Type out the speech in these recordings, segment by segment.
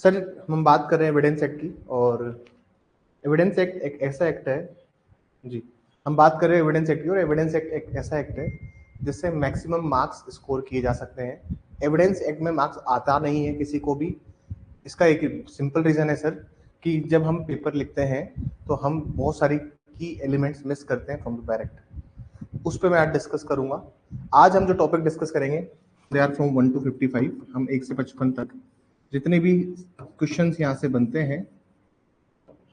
Sir हम बात कर रहे हैं एविडेंस एक्ट की, और एविडेंस एक्ट एक ऐसा एक्ट है जी, हम बात कर रहे हैं एविडेंस एक्ट की, और एविडेंस एक्ट एक ऐसा एक्ट है जिससे मैक्सिमम मार्क्स स्कोर किए जा सकते हैं। एविडेंस एक्ट में मार्क्स आता नहीं है किसी को भी। इसका एक सिंपल रीज़न है सर कि जब हम पेपर लिखते हैं तो हम बहुत सारी की एलिमेंट्स मिस करते हैं फ्रॉम द डायरेक्ट। उस पर मैं आज डिस्कस करूंगा। आज हम जो टॉपिक डिस्कस करेंगे दे आर फ्रॉम 1 to 55। हम 1 से 55 तक जितने भी क्वेश्चंस यहाँ से बनते हैं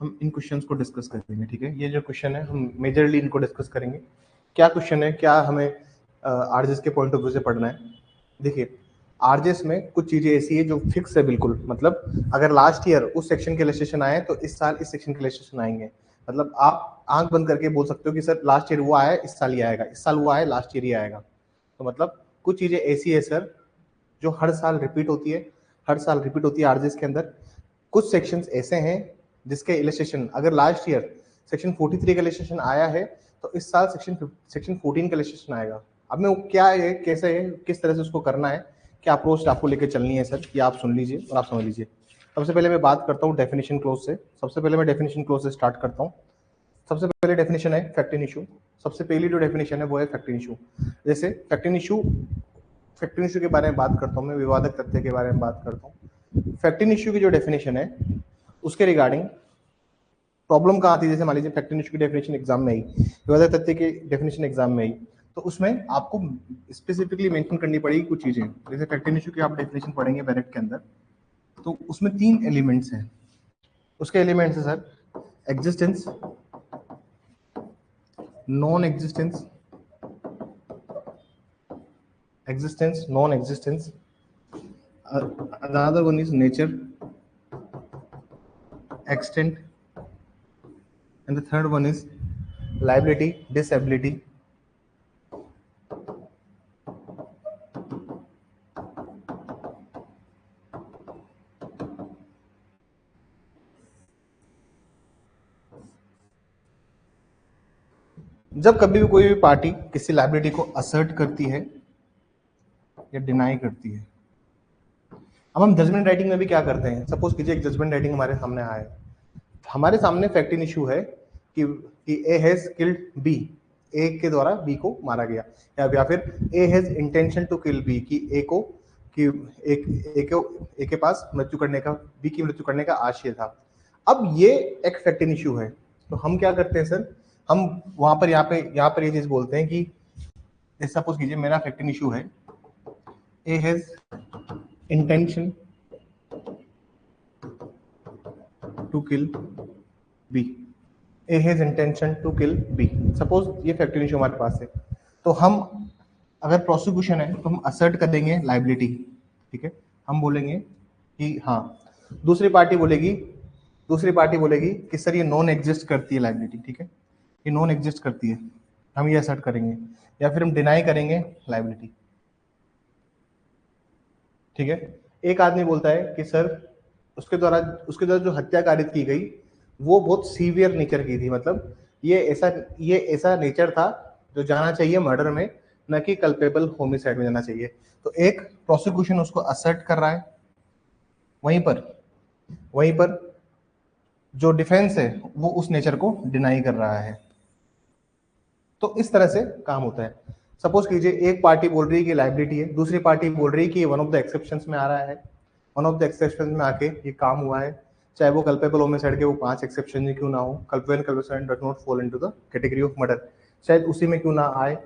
हम इन क्वेश्चंस को डिस्कस करेंगे। ठीक है, ये जो क्वेश्चन है हम मेजरली इनको डिस्कस करेंगे। क्या क्वेश्चन है, क्या हमें आरजेस के पॉइंट ऑफ व्यू से पढ़ना है। देखिए, आरजेस में कुछ चीजें ऐसी है जो फिक्स है बिल्कुल। मतलब अगर लास्ट ईयर उस सेक्शन के इलस्ट्रेशन आए तो इस साल इस सेक्शन के इलस्ट्रेशन आएंगे। मतलब आप आंख बंद करके बोल सकते हो कि सर लास्ट ईयर वो आया इस साल ये आएगा, इस साल वो आया लास्ट ईयर ही आएगा। तो मतलब कुछ चीजें ऐसी है सर जो हर साल रिपीट होती है, हर साल रिपीट होती है आरजेस के अंदर। कुछ सेक्शंस ऐसे हैं जिसके इलस्ट्रेशन अगर लास्ट ईयर सेक्शन 43 का इलस्ट्रेशन आया है तो इस साल सेक्शन 14 का इलस्ट्रेशन आएगा। अब मैं क्या है, कैसे है, किस तरह से उसको करना है, क्या अप्रोच आपको लेकर चलनी है सर, ये आप सुन लीजिए और आप समझ लीजिए। सबसे पहले मैं बात करता हूँ डेफिनेशन क्लोज से। सबसे पहले मैं डेफिनेशन क्लोज से स्टार्ट करता हूँ। सबसे पहले डेफिनेशन है फैक्ट इन इशू। सबसे पहली जो डेफिनेशन है वो है फैक्ट इन इशू। जैसे फैक्ट इन इशू के बारे में बात करता हूँ मैं, विवादक तथ्य के बारे में बात करता हूँ। फैक्ट इन इशू की जो डेफिनेशन है उसके रिगार्डिंग प्रॉब्लम कहाँ आती है। जैसे मान लीजिए फैक्ट इन इशू की डेफिनेशन एग्जाम में आई, विवादक तथ्य की डेफिनेशन एग्जाम में आई, तो उसमें आपको स्पेसिफिकली मेंशन करनी पड़ेगी कुछ चीजें। जैसे फैक्ट इन इशू की आप डेफिनेशन पढ़ेंगे बैरेट के अंदर, तो उसमें 3 एलिमेंट्स हैं। उसके एलिमेंट्स है sir existence, non existence, existence, non-existence. Another one is nature, extent, and the third one is liability, disability. जब कभी भी कोई भी पार्टी किसी लाइबिलिटी को असर्ट करती है या डिनाई करती है, अब हम जजमेंट राइटिंग में भी क्या करते हैं। सपोज कीजिए एक जजमेंट राइटिंग हमारे सामने आए, हमारे सामने फैक्ट इन इशू है कि A has killed B, A के द्वारा बी को मारा गया, या फिर A has intention to kill B, कि ए को कि ए के पास मृत्यु करने का, बी की मृत्यु करने का आशय था। अब ये एक फैक्ट इन इशू है, तो हम क्या करते हैं सर, हम वहां पर यहाँ पर ये चीज बोलते हैं कि सपोज कीजिए मेरा फैक्ट इन इशू है A has intention to kill B, A has intention to kill B. Suppose ये फैक्ट इन इशू हमारे पास है, तो हम अगर प्रोसिक्यूशन है तो हम असर्ट कर देंगे लाइबिलिटी। ठीक है, हम बोलेंगे कि हाँ, दूसरी पार्टी बोलेगी कि सर ये नॉन एग्जिस्ट करती है लाइबिलिटी। ठीक है, ये नॉन एग्जिस्ट करती है, हम ये असर्ट करेंगे, या फिर हम डिनाई करेंगे लाइबिलिटी। ठीक है, एक आदमी बोलता है कि सर उसके द्वारा जो हत्या कारित की गई वो बहुत सीवियर नेचर की थी, मतलब ये ऐसा नेचर था जो जाना चाहिए मर्डर में, न कि कल्पेबल होमिसाइड में जाना चाहिए। तो एक प्रोसिक्यूशन उसको असर्ट कर रहा है, वहीं पर जो डिफेंस है वो उस नेचर को डिनाई कर रहा है। तो इस तरह से काम होता है। सपोज कीजिए एक पार्टी बोल रही है कि लाइबिलिटी है, दूसरी पार्टी बोल रही है कि वन ऑफ द एक्सेप्शंस में आ रहा है, वन ऑफ द एक्सेप्शन में आके ये काम हुआ है, चाहे वो कल्पेबल होमिसाइड के वो 5 एक्सेप्शन ही क्यों ना हो, culpable does not fall into the category of murder, शायद उसी में क्यों ना आए,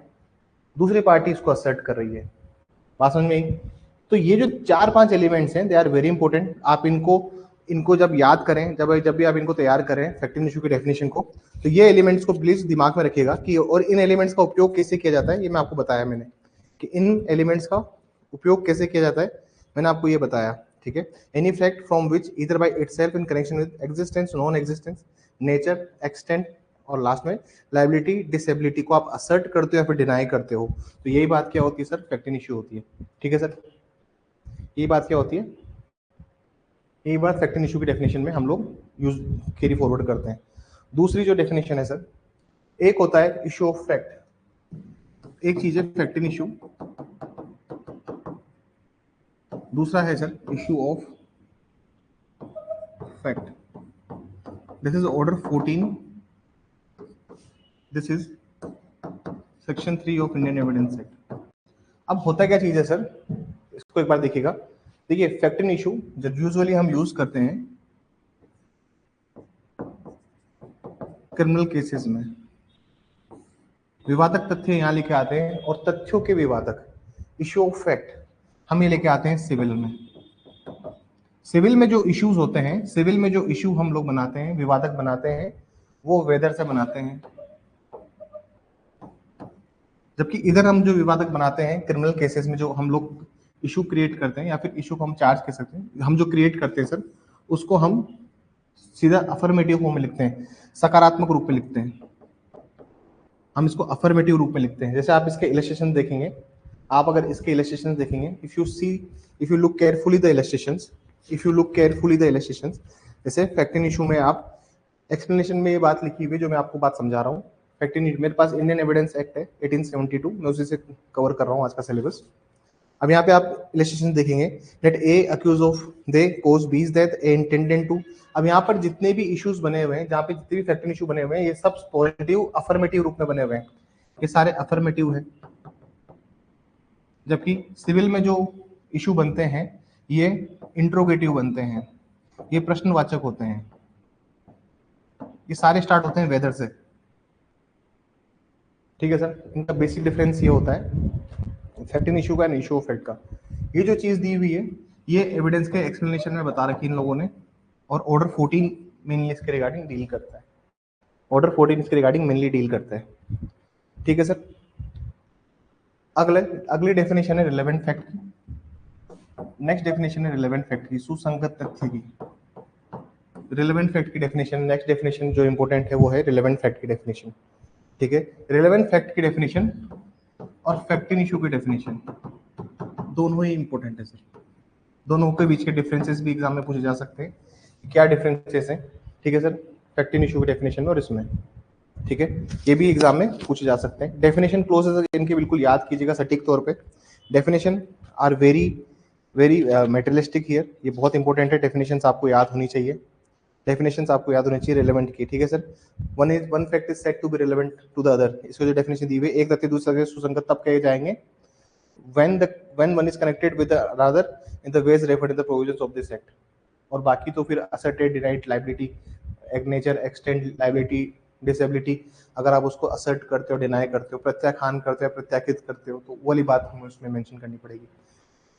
दूसरी पार्टी इसको असर्ट कर रही है। बात समझ में आई? तो ये जो 4-5 एलिमेंट्स हैं दे आर वेरी इंपॉर्टेंट। आप इनको जब याद करें, जब भी आप इनको तैयार करें फैक्ट इन इशू की डेफिनेशन को, तो ये एलिमेंट्स को प्लीज दिमाग में रखिएगा कि, और इन एलिमेंट्स का उपयोग कैसे किया जाता है ये मैं आपको बताया मैंने, कि इन एलिमेंट्स का उपयोग कैसे किया जाता है मैंने आपको ये बताया। ठीक है, any fact from which either by itself in connection with existence, non existence, nature, extent और लास्ट में लाइबिलिटी, डिसेबिलिटी को आप असर्ट करते हो या फिर डिनाई करते हो, तो यही बात क्या होती है सर, फैक्ट इन इशू होती है। ठीक है सर, यही बात क्या होती है, यही बात फैक्ट इन इशू की डेफिनेशन में हम लोग यूज कैरी फॉरवर्ड करते हैं। दूसरी जो डेफिनेशन है सर, एक होता है इशू ऑफ फैक्ट, एक चीज है फैक्ट इन इशू, दूसरा है sir issue of fact. This is order 14. This is section 3 of Indian Evidence Act. अब होता क्या चीज है सर, इसको एक बार देखिएगा. देखिए फैक्ट एंड इशू जो यूजुअली हम यूज करते हैं क्रिमिनल केसेस में, विवादक तथ्य यहाँ लेके आते हैं और तथ्यों के विवादक इशू ऑफ फैक्ट हम ये लेके आते हैं सिविल में. सिविल में जो इश्यूज होते हैं, सिविल में जो इशू हम लोग बनाते हैं, विवादक बनाते हैं, वो वेदर से बनाते हैं. जबकि इधर हम जो विवादक बनाते हैं क्रिमिनल केसेस में, जो हम लोग इशू क्रिएट करते हैं या फिर इशू को हम चार्ज कर सकते हैं, हम जो क्रिएट करते हैं सर उसको हम सीधा अफर्मेटिव फॉर्म में लिखते हैं, सकारात्मक रूप में लिखते हैं. हम इसको अफर्मेटिव रूप में लिखते हैं. जैसे आप इसके इलस्ट्रेशन देखेंगे, आप अगर इसके इलस्ट्रेशन देखेंगे, if you look carefully the illustrations, जैसे फैक्ट एंड इशू में आप एक्सप्लेनेशन में ये बात लिखी हुई है जो मैं आपको बात समझा रहा हूँ. फैक्ट एंड इशू मेरे पास इंडियन एविडेंस एक्ट है 1872, मैं उसी से कवर कर रहा हूँ आज का सिलेबस. अब यहाँ पे आप इलस्ट्रेशन देखेंगे, लेट ए अक्यूज ऑफ दे कोज बीज डेथ ए इंटेंडेड टू. अब यहाँ पर जितने भी इश्यूज बने हुए हैं, जहाँ पे जितने भी फैक्ट एंड इशू बने हुए हैं, ये सब पॉजिटिव अफर्मेटिव रूप में बने हुए हैं, ये सारे अफर्मेटिव हैं. जबकि सिविल में जो इशू बनते हैं ये इंट्रोगेटिव बनते हैं, ये प्रश्नवाचक होते हैं. ये सारे स्टार्ट होते हैं वेदर से. ठीक है सर, इनका बेसिक डिफरेंस ये होता है फैक्ट एंड इशू का एंड इशू ऑफ फैक्ट का. ये जो चीज दी हुई है ये एविडेंस के एक्सप्लेनेशन में बता रखी इन लोगों ने, और ऑर्डर 14 मेनली इसके रिगार्डिंग डील करता है. ऑर्डर 14 इसके रिगार्डिंग मेनली डील करता है. ठीक है सर. अगली डेफिनेशन है रिलेवेंट फैक्ट की. नेक्स्ट डेफिनेशन है रिलेवेंट फैक्ट की, सुसंगत तथ्य की. रिलेवेंट फैक्ट की डेफिनेशन, नेक्स्ट डेफिनेशन जो इंपॉर्टेंट है वो है रिलेवेंट फैक्ट की डेफिनेशन. ठीक है, रिलेवेंट फैक्ट की डेफिनेशन और फैक्ट एंड इशू की डेफिनेशन दोनों ही इंपॉर्टेंट है सर. दोनों के बीच के डिफरेंसेस भी एग्जाम में पूछे जा सकते हैं, क्या डिफरेंसेस हैं. ठीक है सर, फैक्ट एंड इशू की डेफिनेशन में और इसमें. ठीक है, ये भी एग्जाम में पूछे जा सकते हैं. डेफिनेशन क्लोजेस इनके बिल्कुल याद कीजिएगा सटीक तौर पे. Definition are very materialistic here, ये बहुत इंपॉर्टेंट है. डेफिनेशंस आपको याद होनी चाहिए, डेफिनेशंस आपको याद होनी चाहिए रिलेवेंट की. ठीक है sir. One fact is said to be relevant to the other. इसको जो डेफिनेशन दी हुई है, एक तथ्य दूसरे से सुसंगत तब कहे जाएंगे when one is connected with the other in the ways referred in the provisions of this act. और बाकी तो फिर asserted denied liability, nature, extent, liability, disability, अगर आप उसको assert करते हो, deny करते हो, प्रत्याख्यान करते हो, प्रत्याख्यात करते हो, तो वो वाली बात हमें उसमें मेंशन करनी पड़ेगी.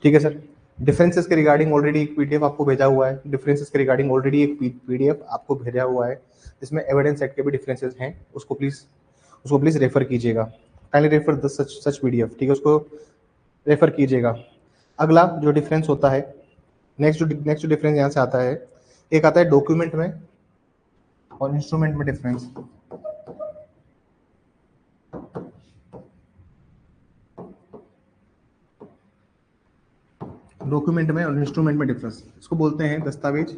ठीक है सर. डिफरेंसेस के रिगार्डिंग ऑलरेडी एक पीडीएफ आपको भेजा हुआ है. डिफरेंसेस के रिगार्डिंग ऑलरेडी एक पीडीएफ आपको भेजा हुआ है, जिसमें एविडेंस एक्ट के भी डिफरेंसेस हैं. उसको प्लीज रेफर कीजिएगा. Kindly refer the such PDF. ठीक है, उसको रेफर कीजिएगा. अगला जो डिफरेंस होता है, नेक्स्ट जो डिफरेंस यहाँ से आता है, एक आता है डॉक्यूमेंट में और इंस्ट्रूमेंट में डिफरेंस. डॉक्यूमेंट में और इंस्ट्रूमेंट में डिफरेंस, इसको बोलते हैं दस्तावेज,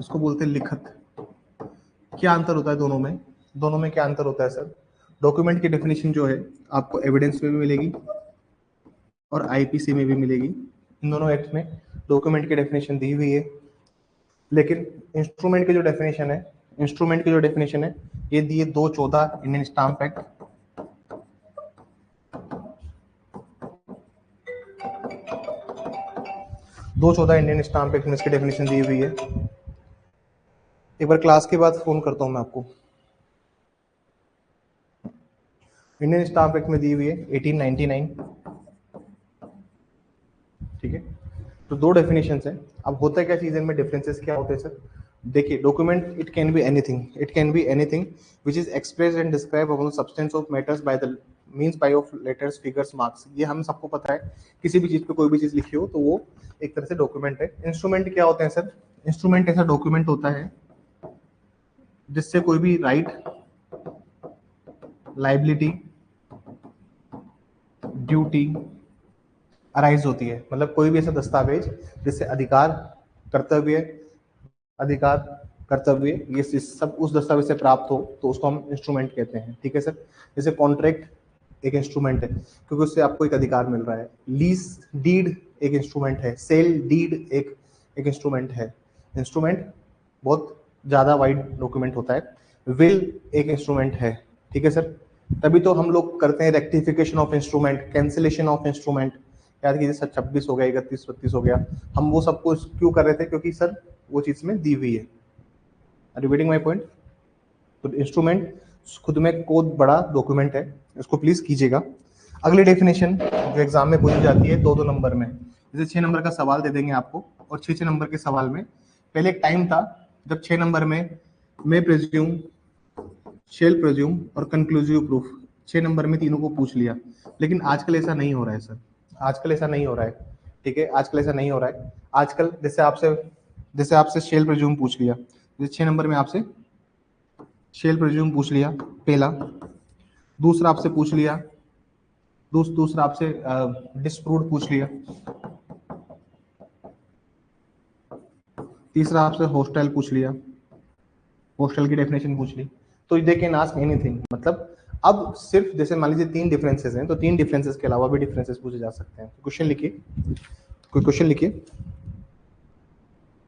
इसको बोलते हैं लिखत. क्या अंतर होता है दोनों में क्या अंतर होता है सर? डॉक्यूमेंट की डेफिनेशन जो है आपको एविडेंस में भी मिलेगी और आईपीसी में भी मिलेगी. इन दोनों एक्ट में डॉक्यूमेंट की डेफिनेशन दी हुई है. लेकिन इंस्ट्रूमेंट की जो डेफिनेशन है ये दी है 214 Indian stamp act. 214 Indian stamp act में इसकी डेफिनेशन दी हुई है. एक बार क्लास के बाद फोन करता हूं मैं आपको. इंडियन स्टाम्प एक्ट में दी हुई है 1899. ठीक है, तो दो डेफिनेशन है. अब होता है क्या चीज, इनमें डिफरेंसेस क्या होते हैं सर? देखिए, document it can be anything which is expressed and describe upon substance of matters by the means by of letters, figures, marks. ये हम सबको पता है, किसी भी चीज पे कोई भी चीज लिखी हो तो वो एक तरह से डॉक्यूमेंट है. इंस्ट्रूमेंट क्या होते हैं सर? इंस्ट्रूमेंट ऐसा डॉक्यूमेंट होता है जिससे कोई भी राइट, लाइबिलिटी, ड्यूटी अराइज होती है. मतलब कोई भी ऐसा दस्तावेज जिससे अधिकार, कर्तव्य ये सब उस दस्तावेज से प्राप्त हो तो उसको हम इंस्ट्रूमेंट कहते हैं. ठीक है सर. जैसे कॉन्ट्रैक्ट एक इंस्ट्रूमेंट है क्योंकि उससे आपको एक अधिकार मिल रहा है. लीज डीड एक इंस्ट्रूमेंट है. सेल डीड एक एक इंस्ट्रूमेंट है। इंस्ट्रूमेंट बहुत ज़्यादा वाइड डॉक्यूमेंट होता है। विल एक इंस्ट्रूमेंट है, ठीक है सर। तभी तो हम लोग करते हैं rectification of instrument, cancellation of instrument. याद कीजिए सर, 26 हो गया, 31 32 हो गया, हम वो सब कुछ क्यों कर रहे थे? क्योंकि सर वो चीज़ में दी हुई है। Repeating my point. तो इंस्ट्रूमेंट खुद में कोड बड़ा डॉक्यूमेंट है, इसको प्लीज कीजिएगा। अगली डेफिनेशन जो एग्जाम में पूछी जाती है 2-2 नंबर में, जैसे 6 नंबर का सवाल दे देंगे आपको, और 6-6 नंबर के सवाल में पहले एक टाइम था जब 6 नंबर में मे प्रेज्यूम, शेल प्रेज्यूम और कंक्लूसिव प्रूफ 6 नंबर में तीनों को पूछ लिया। लेकिन आजकल ऐसा नहीं हो रहा है सर, आजकल ऐसा नहीं हो रहा है, ठीक है, आजकल ऐसा नहीं हो रहा है। आजकल जैसे आपसे शेल प्रेज्यूम पूछ लिया, जैसे 6 नंबर में आपसे शेल प्रेज्यूम पूछ लिया पहला, दूसरा आपसे पूछ लिया, दूसरा आपसे डिस्प्रूव्ड पूछ लिया, तीसरा आपसे हॉस्टाइल पूछ लिया, हॉस्टाइल की डेफिनेशन पूछ ली। तो दे कैन आस्क एनीथिंग, मतलब अब सिर्फ जैसे मान लीजिए 3 डिफरेंसेस हैं, तो 3 डिफरेंसेस के अलावा भी डिफरेंसेस पूछे जा सकते हैं। क्वेश्चन लिखिए, कोई क्वेश्चन लिखिए,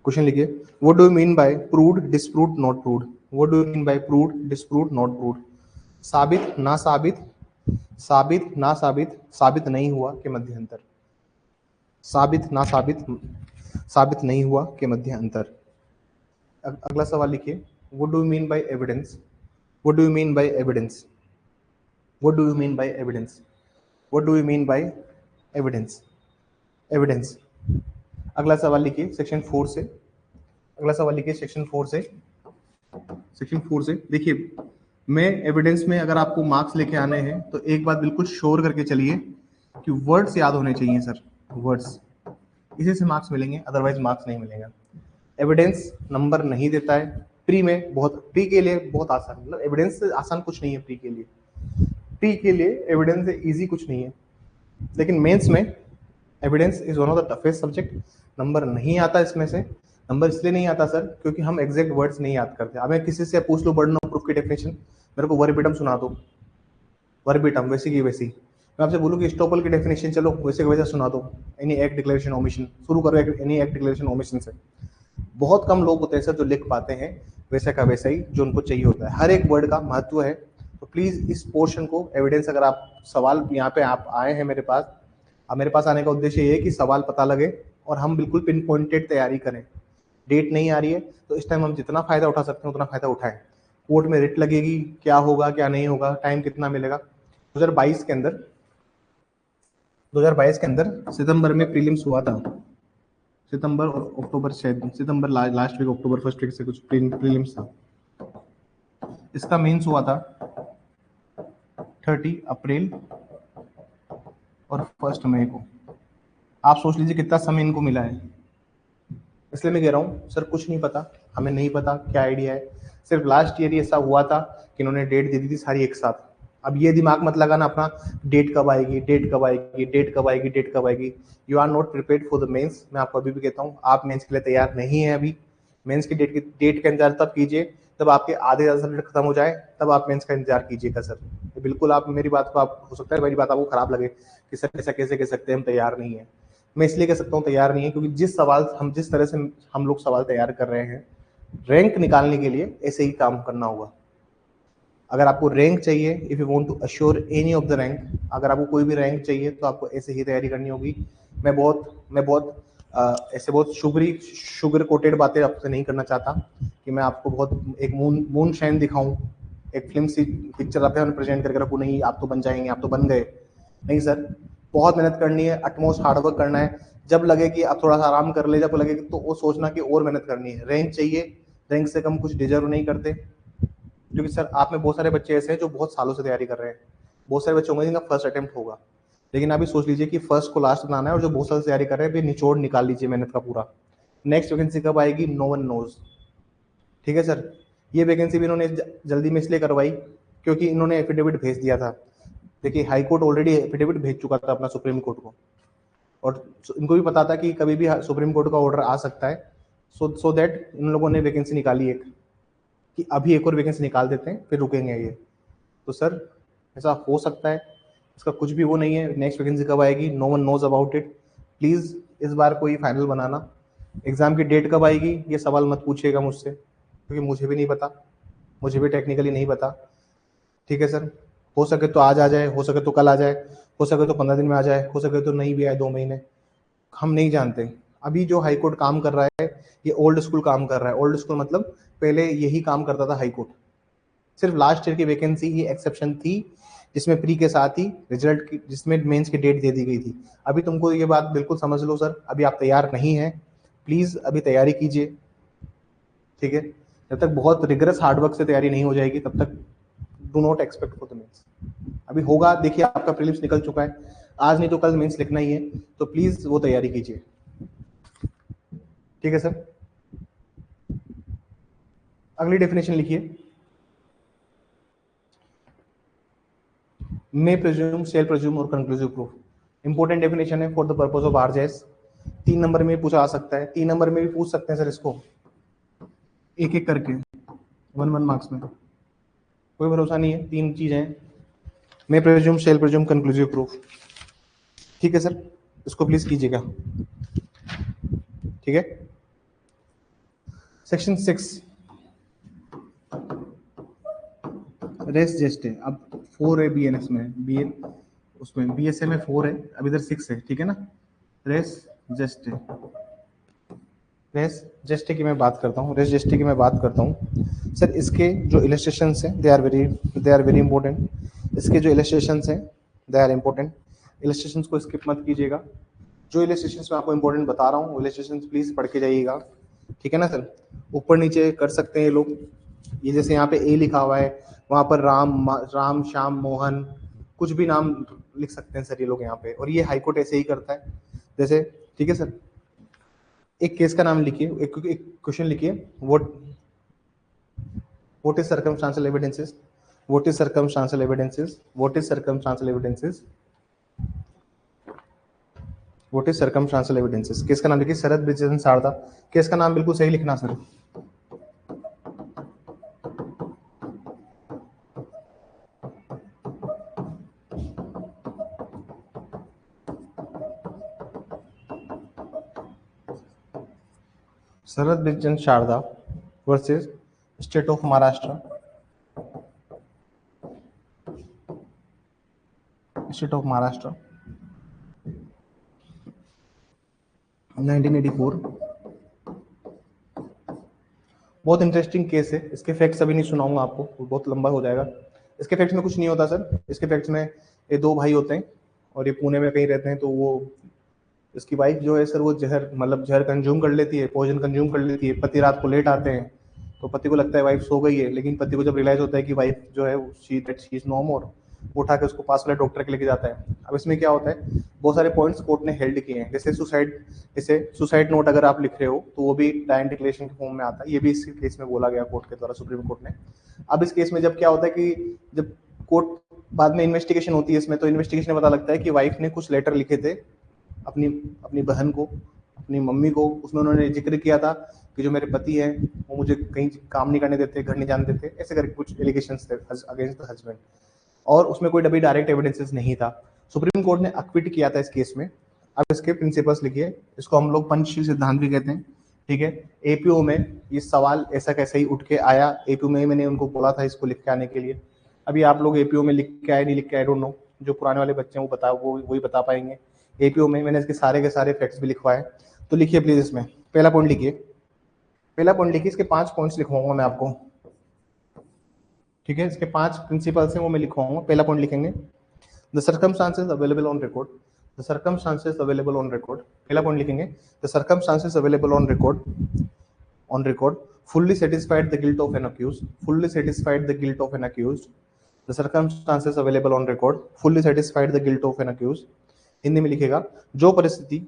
क्वेश्चन लिखिए। What do you mean by proved, disproved, not proved? What do you mean by proved, disproved, not proved? साबित, ना साबित, साबित, ना साबित, साबित नहीं हुआ के मध्य अंतर, साबित, ना साबित, साबित नहीं हुआ के मध्य अंतर। अगला सवाल लिखिए। What do you mean by evidence? What do you mean by evidence? What do you mean by evidence? What do you mean by evidence? Evidence. अगला सवाल लिखिए सेक्शन 4 से, अगला सवाल लिखिए सेक्शन 4 से, सेक्शन 4 से देखिए, मैं एविडेंस में अगर आपको मार्क्स लेके आने हैं तो एक बात बिल्कुल श्योर करके चलिए कि वर्ड्स याद होने चाहिए सर, वर्ड्स, इसी से मार्क्स मिलेंगे, अदरवाइज मार्क्स नहीं मिलेगा। एविडेंस नंबर नहीं देता है प्री में, बहुत प्री के लिए बहुत आसान, मतलब एविडेंस से आसान कुछ नहीं है प्री के लिए, प्री के लिए एविडेंस से इजी कुछ नहीं है। लेकिन मेंस में evidence is one of the toughest subject. Number नहीं आता इसमें से, नंबर इसलिए नहीं आता सर क्योंकि हम एग्जैक्ट वर्ड्स नहीं याद करते। अब मैं किसी से पूछ लूँ बर्डन ऑफ प्रूफ की डेफिनेशन, मेरे को वर्बिटम सुना दो, वर्बिटम वैसी की वैसी। मैं आपसे बोलूँ कि स्टॉपल की डेफिनेशन चलो वैसे की वैसे सुना दो, एनी एक्ट डिक्लेरेशन ओमिशन, शुरू करो एनी एक्ट डिक्लेरेशन ओमिशन से। बहुत कम लोग होते हैं सर जो लिख पाते हैं वैसे का वैसा ही जो उनको चाहिए होता है, हर एक वर्ड का महत्व है। तो प्लीज इस पोर्शन को एविडेंस, अगर आप सवाल यहाँ पे आप आए हैं मेरे पास, अब मेरे पास आने का उद्देश्य ये है कि सवाल पता लगे और हम बिल्कुल पिन पॉइंटेड तैयारी करें। डेट नहीं आ रही है तो इस टाइम हम जितना फायदा उठा सकते हैं उतना फायदा उठाएं। कोर्ट में रिट लगेगी, क्या होगा क्या नहीं होगा, टाइम कितना मिलेगा। 2022 के अंदर, 2022 के अंदर सितंबर में प्रीलिम्स हुआ था, सितंबर और अक्टूबर, शायद सितंबर लास्ट वीक, अक्टूबर फर्स्ट वीक से कुछ प्रीलिम्स था। इसका मेंस हुआ था 30 अप्रैल और 1 मई को। आप सोच लीजिए कितना समय इनको मिला है। इसलिए मैं कह रहा हूँ सर कुछ नहीं पता, हमें नहीं पता क्या आइडिया है। सिर्फ लास्ट ईयर ही ऐसा हुआ था कि इन्होंने डेट दे दी थी सारी एक साथ। अब ये दिमाग मत लगाना अपना, डेट कब आएगी, डेट कब आएगी, डेट कब आएगी, डेट कब आएगी। You are not prepared for the mains. मैं आपको अभी भी कहता हूँ आप मेंस के लिए तैयार नहीं है अभी। मेंस की डेट का इंतजार तब कीजिए जब आपके आधे ज़्यादा सब्जेक्ट खत्म हो जाए, तब आप मेंस का इंतजार कीजिएगा सर। बिल्कुल आप मेरी बात को, आप हो सकता है मेरी बात आपको खराब लगे कि सर ऐसा कैसे कह सकते हैं हम तैयार नहीं है। मैं इसलिए कह सकता हूँ तैयार नहीं है क्योंकि जिस तरह से हम लोग सवाल तैयार कर रहे हैं, रैंक निकालने के लिए ऐसे ही काम करना होगा। अगर आपको रैंक चाहिए, if you want to assure any of the rank, अगर आपको कोई भी रैंक चाहिए तो आपको ऐसे ही तैयारी करनी होगी। मैं बहुत ऐसे बहुत शुगर कोटेड बातें आपसे नहीं करना चाहता कि मैं आपको बहुत एक मून शाइन दिखाऊं, एक फिल्म सी पिक्चर आप प्रेजेंट करके रखूँ, नहीं आप तो बन जाएंगे, आप तो बन गए। नहीं सर, बहुत मेहनत करनी है, अटमोस्ट हार्डवर्क करना है। जब लगे कि आप थोड़ा सा आराम कर ले, जब लगे कि तो वो सोचना कि और मेहनत करनी है। रैंक चाहिए, रैंक से कम कुछ डिजर्व नहीं करते। क्योंकि सर आप में बहुत सारे बच्चे ऐसे हैं जो बहुत सालों से तैयारी कर रहे हैं, बहुत सारे बच्चे होंगे जिनका फर्स्ट अटेम्प्ट होगा। लेकिन अभी सोच लीजिए कि फर्स्ट को लास्ट बनाना है, और जो बहुत साल से तैयारी कर रहे हैं भी निचोड़ निकाल लीजिए मेहनत का पूरा। नेक्स्ट वैकेंसी कब आएगी, नो वन नोज। ठीक है सर, ये वैकेंसी भी इन्होंने जल्दी में इसलिए करवाई क्योंकि इन्होंने एफिडेविट भेज दिया था। देखिए हाई कोर्ट ऑलरेडी एफिडेविट भेज चुका था अपना सुप्रीम कोर्ट को, और इनको भी पता था कि कभी भी सुप्रीम कोर्ट का ऑर्डर आ सकता है। सो दैट इन लोगों ने वैकेंसी निकाली एक, कि अभी एक और वैकेंसी निकाल देते हैं फिर रुकेंगे ये। तो सर ऐसा हो सकता है, इसका कुछ भी वो नहीं है। नेक्स्ट वैकेंसी कब आएगी, no one knows about it. Please इस बार कोई फाइनल बनाना, एग्जाम की डेट कब आएगी ये सवाल मत पूछिएगा मुझसे, क्योंकि मुझे भी नहीं पता, मुझे भी टेक्निकली नहीं पता। ठीक है सर, हो सके तो आज आ जाए, हो सके तो कल आ जाए, हो सके तो 15 दिन में आ जाए, हो सके तो नहीं भी आए 2 महीने, हम नहीं जानते। अभी जो हाई कोर्ट काम कर रहा है ये ओल्ड स्कूल काम कर रहा है। ओल्ड स्कूल मतलब पहले यही काम करता था हाई कोर्ट, सिर्फ लास्ट ईयर की वैकेंसी ही एक्सेप्शन थी, जिसमें प्री के साथ ही रिजल्ट की, जिसमें मेंस की डेट दे दी गई थी। अभी तुमको ये बात बिल्कुल समझ लो सर, अभी आप तैयार नहीं हैं, प्लीज अभी तैयारी कीजिए। ठीक है, जब तक बहुत रिगरस हार्डवर्क से तैयारी नहीं हो जाएगी तब तक do not expect for the mains. अभी होगा, देखिए आपका प्रीलिम्स निकल चुका है, आज नहीं तो कल मेंस लिखना ही है, तो प्लीज वो तैयारी कीजिए। ठीक है सर, अगली डेफिनेशन लिखिए। मे प्रिज्यूम, शेल प्रिज्यूम और कंक्लूसिव प्रूफ, इंपॉर्टेंट डेफिनेशन है for the purpose of RJS. 3 number में पूछा आ सकता है, 3 नंबर में भी पूछ सकते हैं सर इसको, एक एक करके 1 मार्क्स में, कोई भरोसा नहीं है। 3 चीजें हैं, may presume, shall presume, conclusive proof. ठीक है सर, इसको प्लीज कीजिएगा। ठीक है, सेक्शन 6 रेस जेस्ट है। अब 4 है बीएनएस में, बीएन उसमें बीएसए में 4 है, अब इधर 6 है। ठीक है ना, रेस जेस्ट है, रेस जेस्टे की मैं बात करता हूँ, रेस जेस्टे की मैं बात करता हूँ सर। इसके जो इलस्ट्रेशंस हैं दे आर वेरी इंपॉर्टेंट। इसके जो इलस्ट्रेशंस हैं दे आर इंपॉर्टेंट, इलस्ट्रेशंस को स्किप मत कीजिएगा। जो इलस्ट्रेशंस मैं आपको इंपॉर्टेंट बता रहा हूँ इलस्ट्रेशंस प्लीज पढ़ के जाइएगा। ठीक है ना सर, ऊपर नीचे कर सकते हैं ये लोग, ये जैसे यहाँ पे ए लिखा हुआ है, वहाँ पर राम श्याम मोहन कुछ भी नाम लिख सकते हैं सर ये लोग यहाँ पे, और ये हाईकोर्ट ऐसे ही करता है जैसे। ठीक है सर, एक केस का नाम लिखिए, एक क्वेश्चन लिखिए, what is circumstantial evidences, what is circumstantial evidences, what is circumstantial evidences, what is circumstantial evidences. Case का नाम लिखिए, शरद ब्रिजेशन शारदा। केस का नाम बिल्कुल सही लिखना sir. Sharad Birdhichand Sarda versus state of Maharashtra, state of Maharashtra 1984। बहुत इंटरेस्टिंग केस है, इसके फैक्ट्स अभी नहीं सुनाऊंगा आपको, बहुत लंबा हो जाएगा। इसके फैक्ट्स में कुछ नहीं होता सर, इसके फैक्ट्स में ये 2 भाई होते हैं और ये पुणे में कहीं रहते हैं, तो वो इसकी वाइफ जो है सर वो जहर मतलब जहर कंज्यूम कर लेती है, पॉइजन कंज्यूम कर लेती है। पति रात को लेट आते हैं तो पति को लगता है वाइफ सो गई है, लेकिन पति को जब रियलाइज होता है कि वाइफ जो है शी इज नो मोर, वो उठा के उसको पास वाले डॉक्टर के लेके जाता है। अब इसमें क्या होता है, बहुत सारे पॉइंट्स कोर्ट ने हेल्ड किए हैं, जैसे सुसाइड नोट अगर आप लिख रहे हो तो वो भी डायन डिक्लेरेशन के फॉर्म में आता है, ये भी इस केस में बोला गया कोर्ट के द्वारा, सुप्रीम कोर्ट ने। अब इस केस में जब क्या होता है कि जब कोर्ट बाद में इन्वेस्टिगेशन होती है इसमें, तो इन्वेस्टिगेशन में पता लगता है कि वाइफ ने कुछ लेटर लिखे थे अपनी अपनी बहन को, अपनी मम्मी को, उसमें उन्होंने जिक्र किया था कि जो मेरे पति हैं वो मुझे कहीं काम नहीं करने देते, घर नहीं जाने देते, ऐसे करके कुछ एलिगेशंस थे अगेंस्ट द हस्बैंड, और उसमें कोई अभी डायरेक्ट एविडेंसेस नहीं था। सुप्रीम कोर्ट ने अक्विट किया था इस केस में। अब इसके प्रिंसिपल्स लिखिए, इसको हम लोग पंचशील सिद्धांत भी कहते हैं। ठीक है, एपीओ में ये सवाल ऐसा कैसे ही उठ के आया, एपीओ में मैंने उनको बोला था इसको लिख के आने के लिए। अभी आप लोग एपीओ में लिख के आए नहीं लिख के आए, डोंट नो, जो पुराने वाले बच्चे हैं वो वही बता पाएंगे। एपीओ में मैंने इसके सारे के सारे फैक्ट्स भी लिखवाए, तो लिखिए प्लीज इसमें पहला पॉइंट लिखिए, पहला पॉइंट लिखिए, इसके 5 पॉइंट्स लिखवाऊंगा मैं आपको। ठीक है, इसके 5 प्रिंसिपल्स हैं वो मैं लिखवाऊंगा। पहला पॉइंट लिखेंगे, the circumstances available on record, the circumstances available on record. पहला पॉइंट लिखेंगे, the circumstances available on record fully satisfied the guilt of an accused, fully satisfied the guilt of an accused, the circumstances available on record fully satisfied the guilt of an accused। Hindi में लिखेगा, जो परिस्थिति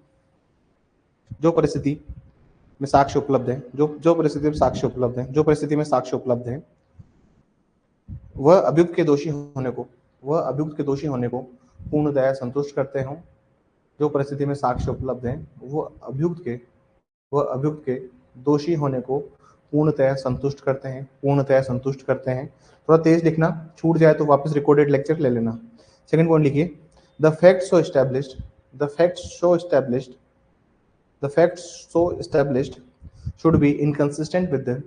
में साक्ष्य उपलब्ध है, जो परिस्थिति में साक्ष्य उपलब्ध है, जो परिस्थिति में साक्ष्य उपलब्ध है, वह अभियुक्त के दोषी होने को पूर्णतया संतुष्ट करते हों। जो परिस्थिति में साक्ष्य उपलब्ध है वह अभियुक्त के दोषी होने को पूर्णतया संतुष्ट करते हैं। थोड़ा तेज लिखना, छूट जाए तो वापस रिकॉर्डेड लेक्चर ले लेना। सेकंड पॉइंट लिखिए, the facts show established The facts so established should be inconsistent with the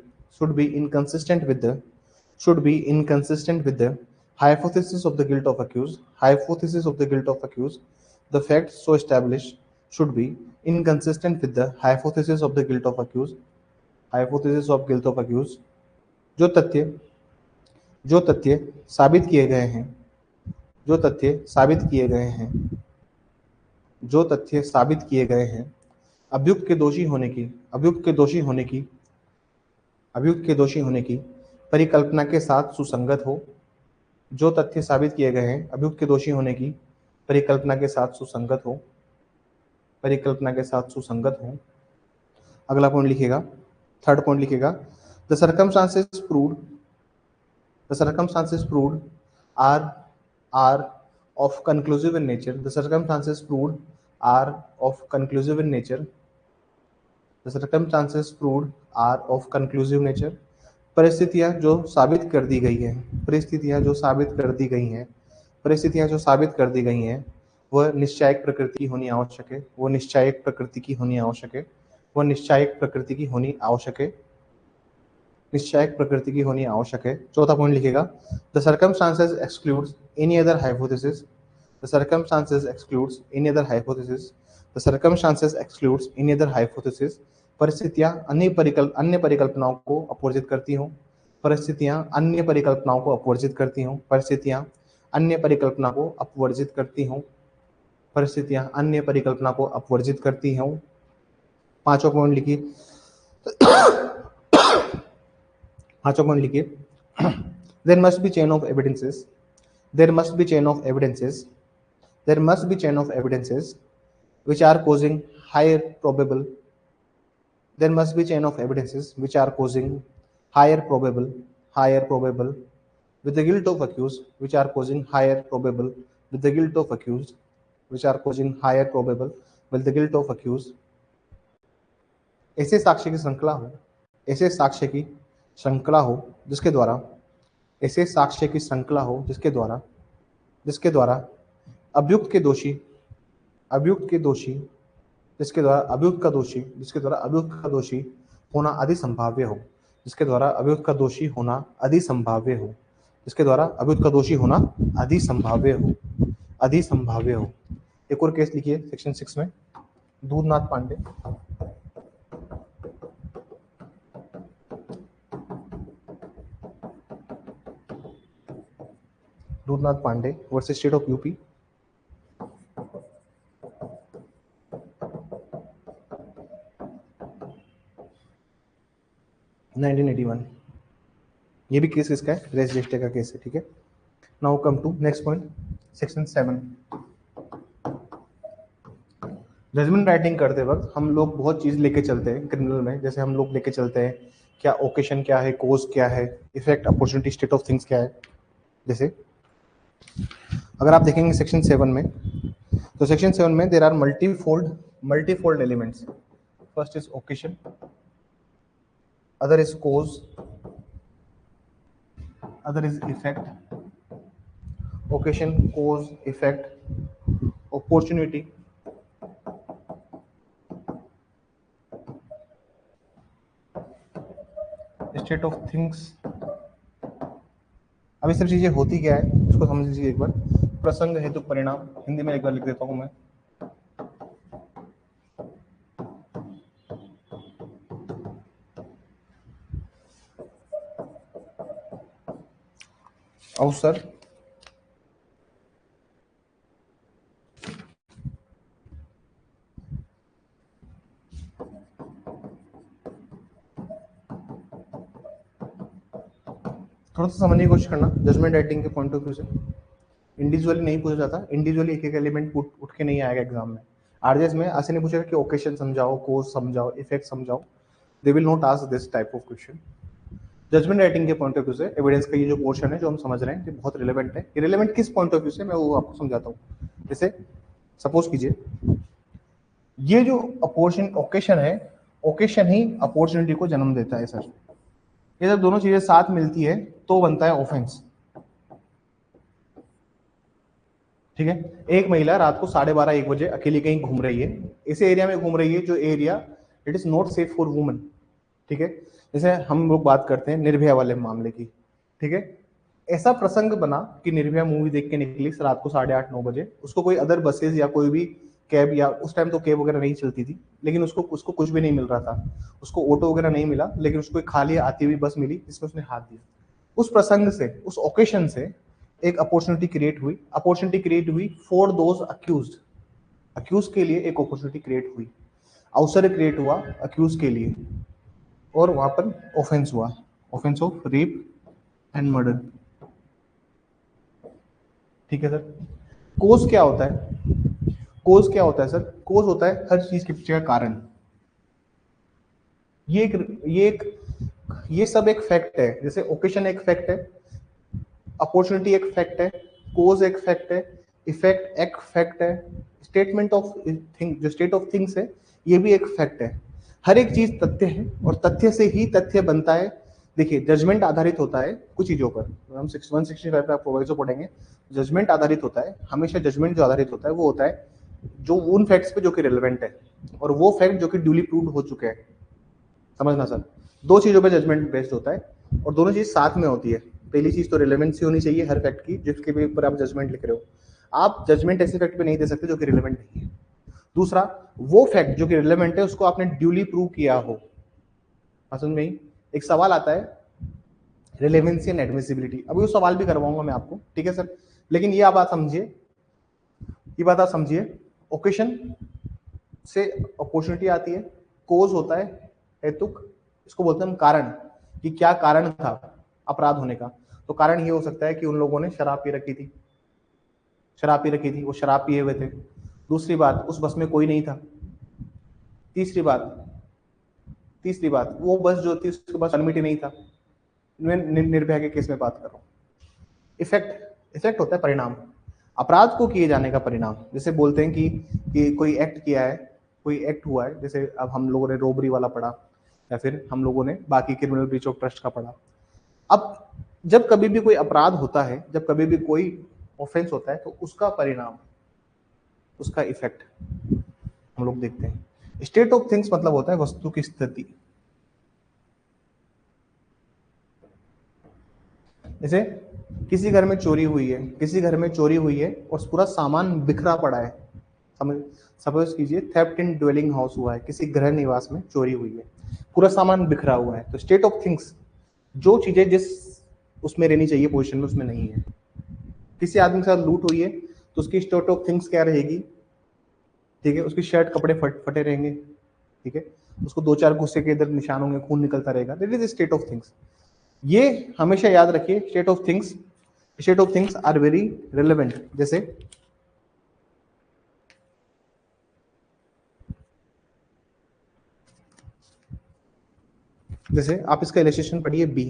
hypothesis of the guilt of accused. The facts so established should be inconsistent with the hypothesis of the guilt of accused. जो तथ्य साबित किए गए हैं अभियुक्त के दोषी होने की परिकल्पना के साथ सुसंगत हो। जो तथ्य साबित किए गए हैं अभियुक्त के दोषी होने की परिकल्पना के साथ सुसंगत हो। अगला पॉइंट लिखिएगा, थर्ड पॉइंट लिखिएगा, the circumstances proved are of conclusive in nature. The circumstances proved are of conclusive in nature. परिस्थितियां जो साबित कर दी गई हैं वह निश्चायक प्रकृति की होनी आवश्यक है। चौथा पॉइंट लिखेगा, the circumstances excludes any other hypothesis. परिस्थितियां अन्य परिकल्पनाओं को अपवर्जित करती हों। पांचवा पॉइंट लिखिए, there must be chain of evidences which are causing higher probable with the guilt of accused, ऐसे साक्ष्य की श्रृंखला हो जिसके द्वारा अभियुक्त का दोषी होना अधिक संभाव्य हो। एक और केस लिखिए सेक्शन 6 में, Dudhnath Pandey. Versus state of UP. ये भी केस किसका है? रेस जेस्टे का केस है, ठीक है। Now come to next point, section 7। Judgment writing करते वक्त हम लोग बहुत चीज लेके चलते हैं क्रिमिनल में। जैसे हम लोग लेके चलते हैं क्या ओकेशन क्या है, कोज क्या है, effect, opportunity, state of things क्या है। जैसे अगर आप देखेंगे सेक्शन 7 में, तो सेक्शन 7 में there are multifold elements. First is occasion, other is cause, other is effect. Occasion, cause, effect, opportunity, state of things. अब ये सब चीजें होती क्या है उसको समझ लीजिए एक बार। प्रसंग हेतु परिणाम, हिंदी में एक बार लिख देता हूं मैं। अवसर, थोड़ा सा समझने की कोशिश करना जजमेंट राइटिंग के पॉइंट ऑफ व्यू से। इंडिविजुअली नहीं पूछा जाता, इंडिविजुअली एक एलिमेंट उठ के नहीं आएगा एग्जाम में। आरजेएस में ऐसे नहीं पूछेगा कि ओकेशन समझाओ, कोज समझाओ, इफेक्ट समझाओ। They will not ask this type of question. Judgment writing के पॉइंट ऑफ व्यू से एविडेंस का ये जो पोर्शन है जो हम समझ रहे हैं ये बहुत रिलेवेंट है। रिलेवेंट किस पॉइंट ऑफ व्यू से, मैं वो आपको समझाता हूँ। जैसे सपोज कीजिए ये जो ओकेशन है, ओकेशन ही अपॉर्चुनिटी को जन्म देता है सर। ये जब दोनों चीजें साथ मिलती है तो बनता है ऑफेंस, ठीक है। एक महिला रात को 12:30-1 बजे अकेली कहीं घूम रही है, ऐसे एरिया में घूम रही है जो area it is not safe for woman. ठीक है, जैसे हम लोग बात करते हैं निर्भया वाले मामले की। ठीक है, ऐसा प्रसंग बना कि निर्भया मूवी देख के निकली रात को 8:30-9 बजे, उसको कोई अदर बसेस या कोई भी कैब, या उस टाइम तो कैब वगैरह नहीं चलती थी, लेकिन उसको उसको कुछ भी नहीं मिल रहा था, उसको ऑटो वगैरह नहीं मिला, लेकिन उसको एक खाली आती हुई बस मिली जिसमें उसने हाथ दिया। उस प्रसंग से, उस ओकेशन से एक अपॉर्चुनिटी क्रिएट हुई, अपॉर्चुनिटी क्रिएट हुई फॉर दोज अक्यूज्ड, अक्यूज के लिए एक अपॉर्चुनिटी क्रिएट हुई, अवसर क्रिएट हुआ अक्यूज के लिए, और वहां पर ऑफेंस हुआ, offence of rape and murder. ठीक है सर। कोज क्या होता है? कोज क्या होता है सर? कोज होता है हर चीज के पीछे का कारण। ये सब एक फैक्ट है, जैसे ओकेशन एक फैक्ट है, अपॉर्चुनिटी एक फैक्ट है, कोज एक फैक्ट है, इफेक्ट एक फैक्ट है, स्टेटमेंट ऑफ थिंग जो स्टेट ऑफ थिंग्स है ये भी एक फैक्ट है। हर एक चीज तथ्य है और तथ्य से ही तथ्य बनता है। देखिए जजमेंट आधारित होता है कुछ चीजों पर, हम 165 पे आप प्रोवाइजो पढ़ेंगे, जजमेंट आधारित होता है हमेशा। जजमेंट जो आधारित होता है वो होता है जो उन फैक्ट्स पे जो कि रिलेवेंट है, और वो फैक्ट जो कि ड्यूली प्रूव्ड हो चुके हैं। समझना सर, दो चीजों पे जजमेंट बेस्ड होता है और दोनों चीज साथ में होती है। पहली चीज तो रिलेवेंसी होनी चाहिए हर फैक्ट की जिसके भी ऊपर आप जजमेंट लिख रहे हो। आप जजमेंट ऐसे फैक्ट पे नहीं दे सकते जो कि रिलेवेंट नहीं है। दूसरा, वो फैक्ट जो कि रिलेवेंट है उसको आपने ड्यूली प्रूव किया हो। समझ में? एक सवाल आता है रिलेवेंसी एंड एडमिसिबिलिटी, अभी वो सवाल भी करवाऊंगा मैं आपको, ठीक है सर। लेकिन ये आप बात समझिए, ये बात आप समझिए, ओकेशन से अपॉर्चुनिटी आती है, कोज होता है हेतुक, इसको बोलते हैं हम कारण, कि क्या कारण था अपराध होने का। तो कारण ये हो सकता है कि उन लोगों ने शराब पी रखी थी, शराब पी रखी थी, वो शराब पिए हुए थे। दूसरी बात, उस बस में कोई नहीं था। तीसरी बात, तीसरी बात वो बस जो थी उसके पास परमिट ही नहीं था। मैं निर्भया के केस में बात कर रहा हूँ। इफेक्ट, इफेक्ट होता है परिणाम, अपराध को किए जाने का परिणाम। जैसे बोलते हैं कि कोई एक्ट किया है, कोई एक्ट हुआ है, जैसे अब हम लोगों ने रोबरी वाला पढ़ा, या फिर हम लोगों ने बाकी क्रिमिनल ब्रीच ऑफ ट्रस्ट का पढ़ा। अब जब कभी भी कोई अपराध होता है, जब कभी भी कोई ऑफेंस होता है, तो उसका परिणाम, उसका इफेक्ट हम लोग देखते हैं। स्टेट ऑफ थिंग्स मतलब होता है वस्तु की स्थिति। जैसे किसी घर में चोरी हुई है, किसी घर में चोरी हुई है और पूरा सामान बिखरा पड़ा है। समझ, सपोज कीजिए थेफ्ट इन ड्वेलिंग हाउस हुआ है, किसी गृह निवास में चोरी हुई है, पूरा सामान बिखरा हुआ है। तो स्टेट ऑफ थिंग्स, जो चीजें जिस उसमें रहनी चाहिए पोजीशन में उसमें नहीं है। किसी आदमी के साथ लूट हुई है तो उसकी स्टेट ऑफ थिंग्स क्या रहेगी? ठीक है, उसकी शर्ट कपड़े फटे रहेंगे। ठीक है, उसको 2-4 गुस्से के इधर निशान होंगे, खून निकलता रहेगा। That is state of things. ये हमेशा याद रखिए, state of things, state of things are very relevant. जैसे आप इसका इलस्ट्रेशन पढ़िए बी,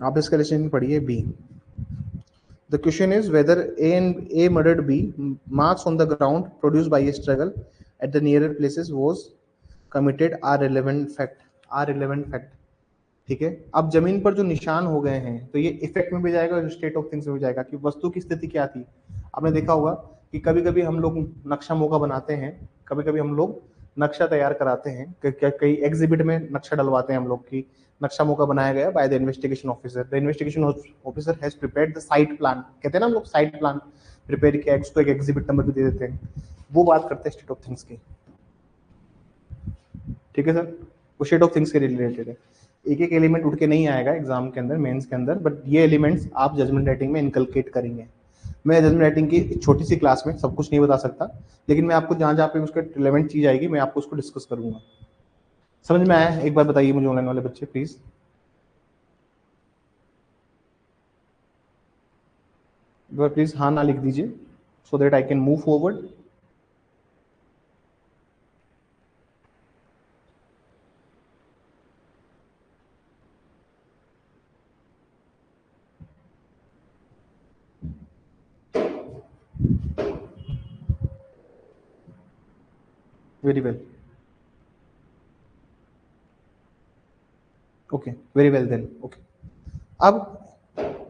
आप इसका इलस्ट्रेशन पढ़िए B. The question is whether A murdered B. Marks on the ground produced by a struggle at the nearer places was committed are relevant fact, are relevant fact। ठीक है, अब जमीन पर जो निशान हो गए हैं तो ये इफेक्ट में भी जाएगा और स्टेट ऑफ थिंग्स में भी जाएगा कि वस्तु की स्थिति क्या थी। आपने देखा होगा कि कभी कभी हम लोग नक्शा मौका बनाते हैं, कभी कभी हम लोग नक्शा तैयार कराते हैं, कई एग्जिबिट में नक्शा डलवाते हैं हम लोग की नक्शा मौका बनाया गया by the investigation officer. The investigation officer has prepared the site plan, कहते हैं ना हम लोग साइट प्लान प्रिपेयर किया, उसको एक एग्जिबिट नंबर भी दे देते हैं। वो बात करते हैं स्टेट ऑफ थिंग्स की। ठीक है सर, वो स्टेट ऑफ थिंग्स के रिलेटेड है। एक एक एलिमेंट उठ के नहीं आएगा एग्जाम के अंदर, मेंस के अंदर, बट ये एलिमेंट्स आप जजमेंट राइटिंग में इनकलकेट करेंगे। मैं जजमेंट राइटिंग की छोटी सी क्लास में सब कुछ नहीं बता सकता, लेकिन मैं आपको जहां जहां पे उसका रिलेवेंट चीज आएगी मैं आपको उसको डिस्कस करूंगा। समझ में आया? एक बार बताइए मुझे ऑनलाइन वाले बच्चे प्लीज। एक बार प्लीज हाँ ना लिख दीजिए so that I can move forward. Very well, okay, very well then, okay. अब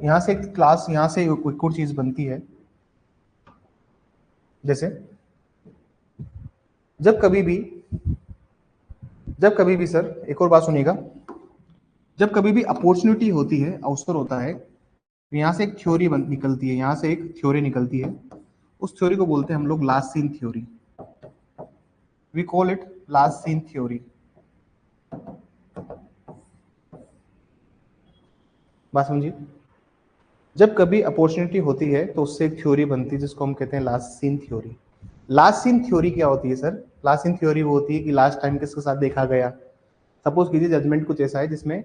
यहाँ से क्लास, यहाँ से एक और चीज बनती है जैसे जब कभी भी सर, एक और बात सुनिएगा, जब कभी भी अपॉर्चुनिटी होती है, अवसर होता है, तो यहाँ से एक थ्योरी निकलती है, यहाँ से एक थ्योरी निकलती है, उस थ्योरी को बोलते हैं हम लोग last seen theory. We call it last seen theory. बात समझिए, जब कभी अपॉर्चुनिटी होती है तो उससे एक थ्योरी बनती है जिसको हम कहते हैं last seen theory. Last seen theory क्या होती है सर? लास्ट सीन थ्योरी वो होती है कि लास्ट टाइम किसके साथ देखा गया। सपोज कीजिए जजमेंट कुछ ऐसा है जिसमें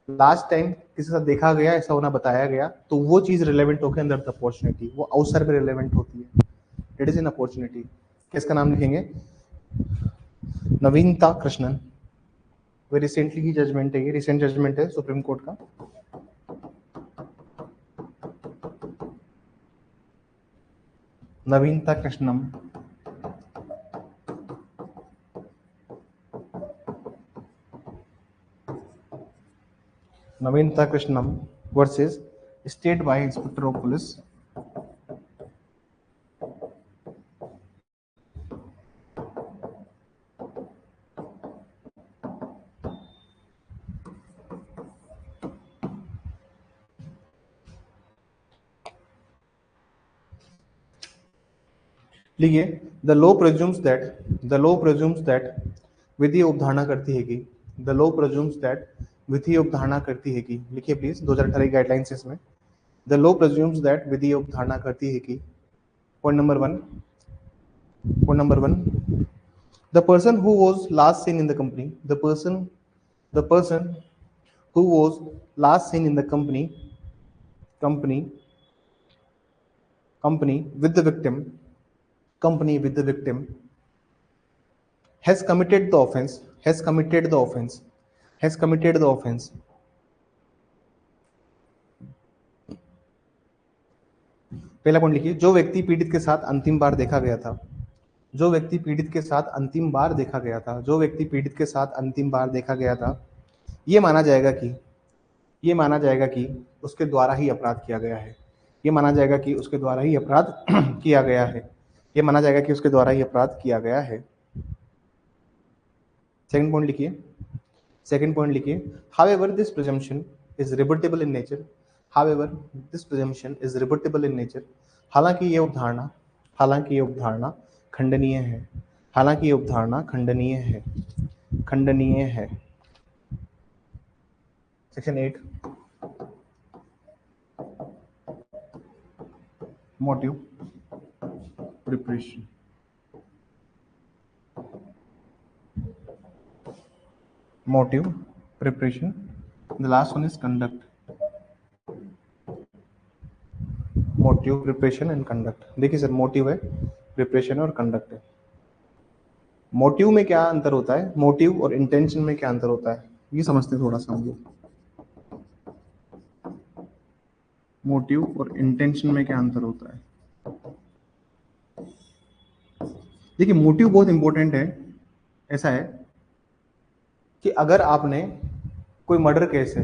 लास्ट टाइम किसी के साथ देखा गया, ऐसा होना बताया गया, तो वो चीज रिलेवेंट होकर अंदर द अपॉर्चुनिटी, वो अवसर पे रिलेवेंट होती है। It is an opportunity. किसका नाम लिखेंगे? नवीनता कृष्णन। वे रिसेंटली की जजमेंट है, ये रिसेंट जजमेंट है सुप्रीम कोर्ट का। Navaneetha Krishnan, Navaneetha Krishnan versus state by inspector of police. लिखिए, द लॉ प्रेज्यूम्स दैट, विधि उपधारणा करती है कि, द लॉ प्रेज्यूम्स दैट, विधि उपधारणा करती है कि, लिखिए प्लीज 2018 गाइडलाइंस इसमें, द लॉ प्रेज्यूम्स दैट, विधि उपधारणा करती है कि, point number one, the person who was last seen in the company, the person who was last seen in the company with the victim, has committed the offense, पहला point लिखिए, जो व्यक्ति पीड़ित के साथ अंतिम बार देखा गया था, जो व्यक्ति पीड़ित के साथ अंतिम बार देखा गया था, जो व्यक्ति पीड़ित के साथ अंतिम बार देखा गया था, ये माना जाएगा कि उसके द्वारा ही अपराध किया गया है। ये माना जाएगा कि उसके द्वारा ही अपराध किया गया है। ये माना जाएगा कि उसके द्वारा ही अपराध किया गया है। सेकंड पॉइंट लिखिए, however this presumption is rebuttable in nature, हालांकि ये उपधारणा खंडनीय है। Section 8, motive preparation. The last one is conduct. Motive, preparation and conduct. देखिए सर, मोटिव है, प्रिपरेशन और कंडक्ट है। मोटिव में क्या अंतर होता है, मोटिव और इंटेंशन में क्या अंतर होता है, ये समझते हैं थोड़ा सा हम लोग। मोटिव और इंटेंशन में क्या अंतर होता है? देखिए, मोटिव बहुत इंपॉर्टेंट है। ऐसा है कि अगर आपने कोई मर्डर केस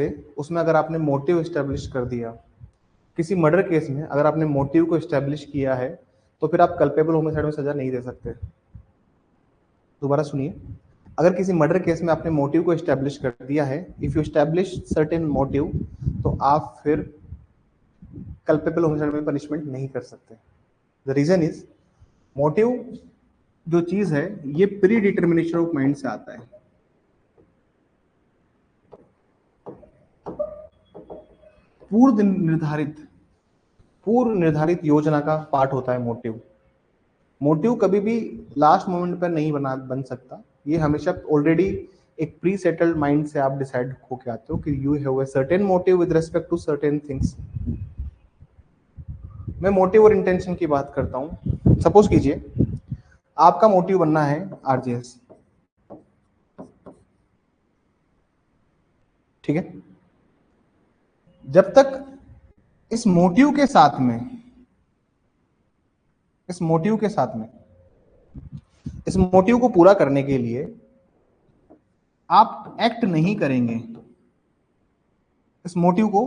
है, उसमें अगर आपने मोटिव एस्टेब्लिश कर दिया, किसी मर्डर केस में अगर आपने मोटिव को एस्टेब्लिश किया है, तो फिर आप कल्पेबल होमिसाइड में सजा नहीं दे सकते। दोबारा सुनिए, अगर किसी मर्डर केस में आपने मोटिव को एस्टेब्लिश कर दिया है, if you establish certain motive, तो आप फिर कल्पेबल होमिसाइड में पनिशमेंट नहीं कर सकते। द रीजन इज, मोटिव जो चीज है ये प्री डिटर्मिनेशन ऑफ माइंड से आता है। पूर्व निर्धारित योजना का पार्ट होता है मोटिव कभी भी लास्ट मोमेंट पर नहीं बन सकता। ये हमेशा ऑलरेडी एक प्री सेटल्ड माइंड से आप डिसाइड होके आते हो कि you have a certain motive with respect to certain things. मैं मोटिव और इंटेंशन की बात करता हूं। सपोज कीजिए आपका मोटिव बनना है आरजेएस, ठीक है। जब तक इस मोटिव के साथ में इस मोटिव को पूरा करने के लिए आप एक्ट नहीं करेंगे, इस मोटिव को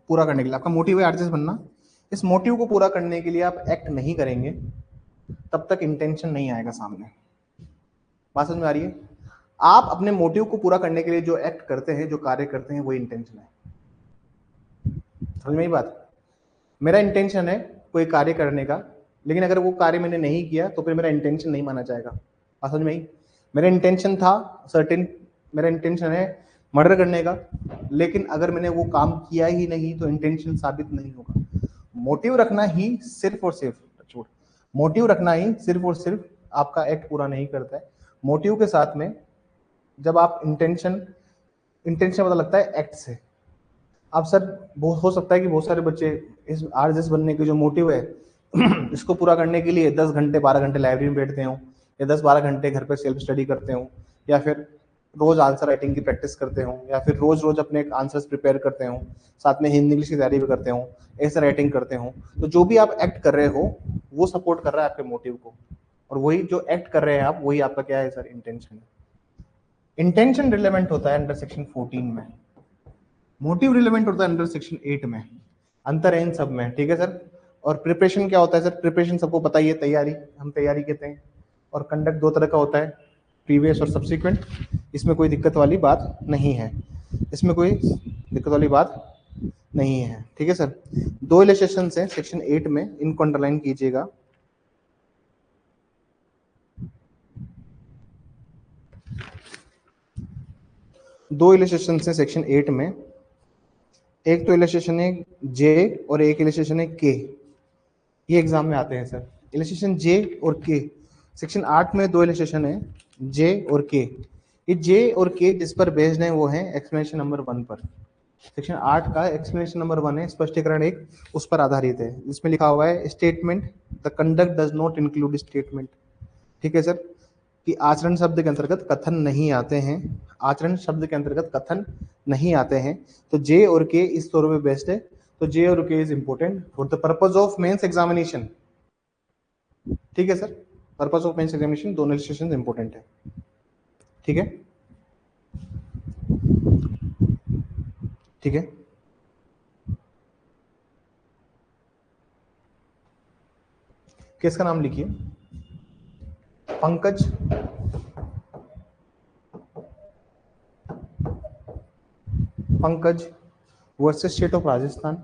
पूरा करने के लिए, आपका मोटिव है आरजेएस बनना, इस मोटिव को पूरा करने के लिए आप एक्ट नहीं करेंगे तब तक इंटेंशन नहीं आएगा सामने। बात समझ में आ रही है? आप अपने मोटिव को पूरा करने के लिए जो एक्ट करते हैं, जो कार्य करते हैं, वही इंटेंशन है। समझ में आई बात? मेरा इंटेंशन है कोई कार्य करने का, लेकिन अगर वो कार्य मैंने नहीं किया तो फिर मेरा इंटेंशन नहीं माना जाएगा। बात समझ में आई? मेरा इंटेंशन था सर्टेन, मेरा इंटेंशन है मर्डर करने का, लेकिन अगर मैंने वो काम किया ही नहीं तो इंटेंशन साबित नहीं होगा। मोटिव रखना ही सिर्फ और सिर्फ मोटिव रखना ही सिर्फ और सिर्फ आपका एक्ट पूरा नहीं करता है। मोटिव के साथ में जब आप इंटेंशन पता लगता है एक्ट से। अब सर हो सकता है कि बहुत सारे बच्चे इस आरएसएस बनने के जो मोटिव है इसको पूरा करने के लिए 10 घंटे 12 घंटे लाइब्रेरी में बैठते हो, या 10-12 घंटे घर पर सेल्फ स्टडी करते हो, या फिर रोज आंसर राइटिंग की प्रैक्टिस करते हो, या फिर रोज रोज अपने आंसर्स प्रिपेयर करते हो, साथ में हिंदी इंग्लिश की तैयारी भी करते हो, ऐसे राइटिंग करते हो। तो जो भी आप एक्ट कर रहे हो वो सपोर्ट कर रहा है आपके मोटिव को, और वही जो एक्ट कर रहे हैं आप, वही आपका क्या है सर? इंटेंशन। इंटेंशन रिलेवेंट होता है अंडर सेक्शन 14 में, मोटिव रिलेवेंट होता है अंडर सेक्शन 8 में। अंतर है इन सब में, ठीक है सर? और प्रिपरेशन क्या होता है सर? प्रिपरेशन सबको पता ही है, तैयारी, हम तैयारी कहते हैं। और कंडक्ट दो तरह का होता है, प्रीवियस और सब्सिक्वेंट। इसमें कोई दिक्कत वाली बात नहीं है, इसमें कोई दिक्कत वाली बात नहीं है, ठीक है सर? 2 इलस्ट्रेशन है सेक्शन 8 में, इनको अंडरलाइन कीजिएगा। दो इलस्ट्रेशन है सेक्शन 8 में, एक तो इलस्ट्रेशन है जे और एक इलस्ट्रेशन है के। ये एग्जाम में आते हैं सर, इलस्ट्रेशन जे और के। सेक्शन 8 में 2 इलस्ट्रेशन है, जे और के। ये जे और के जिस पर बेस्ड है वो है एक्सप्लेनेशन नंबर 1 पर। सेक्शन 8 का एक्सप्लेनेशन नंबर 1 है, स्पष्टीकरण 1, उस पर आधारित है। इसमें लिखा हुआ है statement the conduct does not include statement, ठीक है सर? कि आचरण शब्द के अंतर्गत कथन नहीं आते हैं, आचरण शब्द के अंतर्गत कथन नहीं आते हैं। तो जे और के इस तौर पे बेस्ड है। तो जे और K is important for the purpose of mains examination, ठीक है sir? Purpose of mains examination दोनों इलस्ट्रेशन इंपॉर्टेंट है, ठीक है? ठीक है, किसका नाम लिखिए? Pankaj versus state of Rajasthan.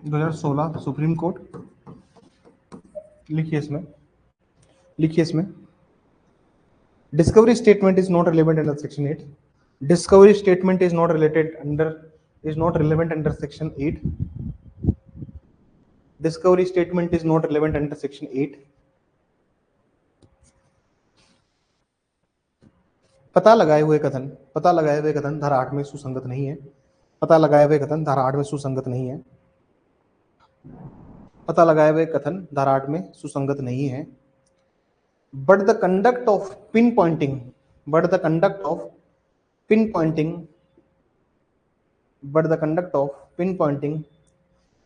दो 2016 सुप्रीम कोर्ट। लिखिए इसमें discovery statement is not relevant under section 8। Discovery statement is not relevant under section 8. Discovery statement is not relevant under section 8. पता लगाए हुए कथन धारा 8 में सुसंगत नहीं है। पता लगाए हुए कथन धारा 8 में सुसंगत नहीं है। पता लगाए हुए कथन धारा 8 में सुसंगत नहीं है। But the conduct of pinpointing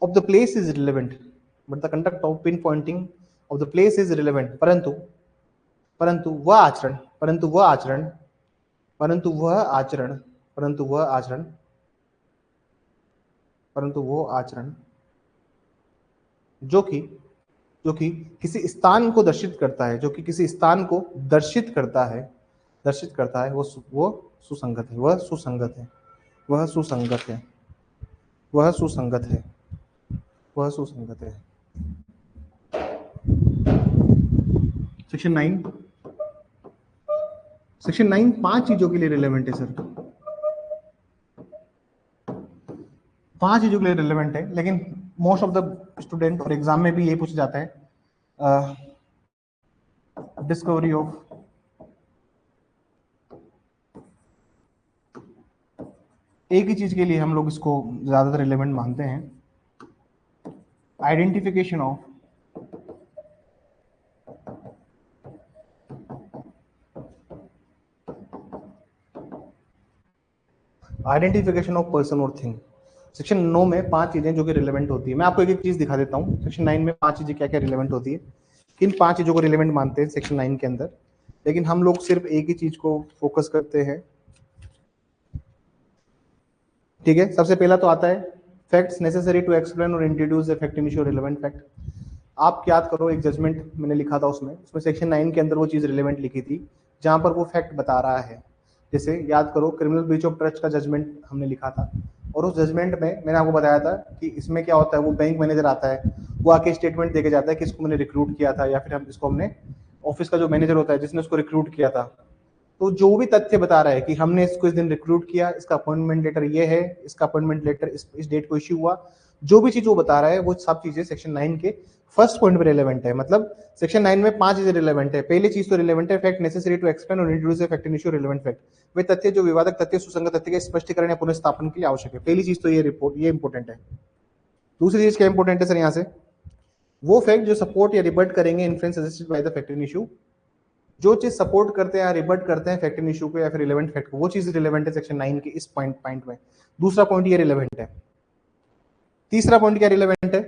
of the place is relevant. परंतु वह आचरण जो कि किसी स्थान को दर्शित करता है, वो सुसंगत है। सेक्शन 9 5 चीजों के लिए रिलेवेंट है सर, 5 चीजों के लिए रिलेवेंट है, लेकिन मोस्ट ऑफ द स्टूडेंट और एग्जाम में भी यही पूछा जाता है, डिस्कवरी ऑफ एक ही चीज के लिए हम लोग इसको ज्यादातर रिलेवेंट मानते हैं, आइडेंटिफिकेशन ऑफ पर्सन और थिंग। सेक्शन 9 में 5 चीजें जो कि रिलेवेंट होती है। मैं आपको एक एक चीज दिखा देता हूँ। सेक्शन 9 में 5 चीजें क्या क्या रिलेवेंट होती है, किन 5 चीजों को रिलेवेंट मानते हैं सेक्शन 9 के अंदर, लेकिन हम लोग सिर्फ एक ही चीज को फोकस करते हैं, ठीक है, सबसे पहला तो आता है फैक्ट्स नेसेसरी टू एक्सप्लेन और introduce the fact in issue relevant fact. आप याद करो एक जजमेंट मैंने लिखा था, उसमें सेक्शन 9 के अंदर वो चीज़ रिलेवेंट लिखी थी जहाँ पर वो फैक्ट बता रहा है। जैसे याद करो क्रिमिनल ब्रीच ऑफ ट्रस्ट का जजमेंट हमने लिखा था, और उस जजमेंट में मैंने आपको बताया था कि इसमें क्या होता है, वो बैंक मैनेजर आता है, वो आके स्टेटमेंट देके जाता है कि इसको मैंने रिक्रूट किया था, या फिर हम इसको हमने ऑफिस का जो मैनेजर होता है जिसने उसको रिक्रूट किया था, तो जो भी तथ्य बता रहा है कि हमने इसको इस दिन रिक्रूट किया, इसका अपॉइंटमेंट लेटर ये है, इसका अपॉइंटमेंट लेटर इस डेट को इश्यू हुआ, जो भी चीज वो बता रहा है वो सब चीजें सेक्शन 9 के फर्स्ट पॉइंट पे रिलेवेंट है। मतलब सेक्शन 9 में 5 चीजें रिलेवेंट है। पहली चीज तो रिलेवेंट है फैक्ट नेसेसरी टू एक्सप्लेन और introduce fact in issue relevant fact, वे तथ्य जो विवादक तथ्य सुसंगत तथ्य के स्पष्टीकरण या पुनर्स्थापन के लिए आवश्यक है। पहली चीज तो ये रिपोर्ट, ये इंपॉर्टेंट है। दूसरी चीज क्या इंपॉर्टेंट है सर, यहाँ से वो फैक्ट जो सपोर्ट या रिबर्ट करेंगे influence suggested by the fact in issue, जो चीज सपोर्ट करते हैं या रिबर्ट करते हैं फैक्ट इन इशू को या फिर रिलेवेंट फैक्ट को, वो चीज रिलेवेंट है सेक्शन 9 के इस पॉइंट में। दूसरा पॉइंट ये रिलेवेंट है। तीसरा पॉइंट क्या रिलेवेंट है,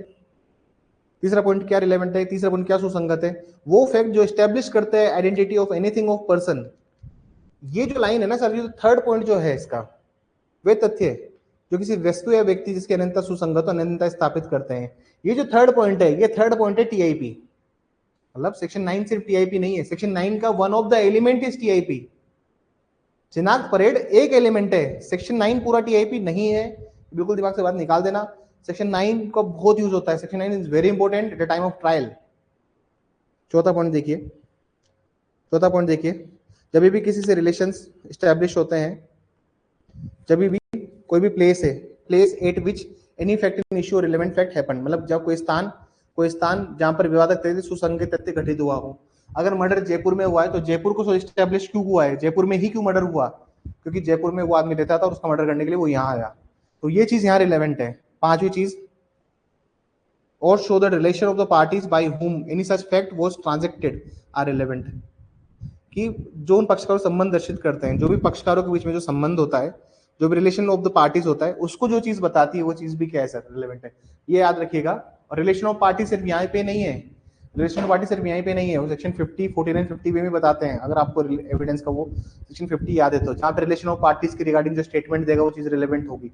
तीसरा पॉइंट क्या रिलेवेंट है, तीसरा पॉइंट क्या सुसंगत है, वो फैक्ट जो एस्टेब्लिश करते हैं identity of anything of person. ये जो लाइन है ना सर, ये थर्ड पॉइंट जो है इसका, वे तथ्य जो किसी वस्तु या व्यक्ति जिसकी अनंतता सुसंगत और अनंतता स्थापित करते हैं। ये जो थर्ड पॉइंट है, ये थर्ड पॉइंट है टीआईपी। मतलब सेक्शन 9 सिर्फ टीआईपी नहीं है, सेक्शन 9 का one of the element is TIP. चिनाक परेड एक एलिमेंट है, सेक्शन 9 पूरा टीआईपी नहीं है, बिल्कुल दिमाग से बात निकाल देना। सेक्शन 9 का बहुत यूज होता है, section 9 is very important at the time of trial. चौथा पॉइंट देखिए, चौथा पॉइंट देखिए, जब भी किसी से रिलेशंस एस्टैब्लिश होते हैं, जब भी कोई भी प्लेस है, place at which any fact in issue relevant fact happen, मतलब जब कोई स्थान जहां पर विवादक तथ्य सुसंगत तथ्य घटित हुआ हो। अगर मर्डर जयपुर में हुआ है तो जयपुर को एस्टैब्लिश क्यों हुआ है, जयपुर में ही क्यों मर्डर हुआ, क्योंकि जयपुर में वो आदमी रहता था और उसका मर्डर करने के लिए वो यहाँ आया, तो ये चीज यहाँ रिलेवेंट है। पांचवी चीज, और show the relation of the parties by whom any such fact was transacted are relevant, कि जो उन पक्षकारों संबंध दर्शित करते हैं, जो भी पक्षकारों के बीच में जो संबंध होता है, जो भी रिलेशन ऑफ द पार्टीज होता है, उसको जो चीज बताती है वो चीज भी क्या है सर, रिलेवेंट है। ये याद रखिएगा। और रिलेशन ऑफ पार्टी सिर्फ यहाँ पे नहीं है, रिलेशन ऑफ पार्टी सिर्फ यहीं पे नहीं है, वो सेक्शन 50, 49, 50 में बताते हैं। अगर आपको एविडेंस का वो सेक्शन 50 याद है तो जहाँ पे रिलेशन ऑफ पार्टीज के रिगार्डिंग जो स्टेटमेंट देगा वो चीज रिलेवेंट होगी,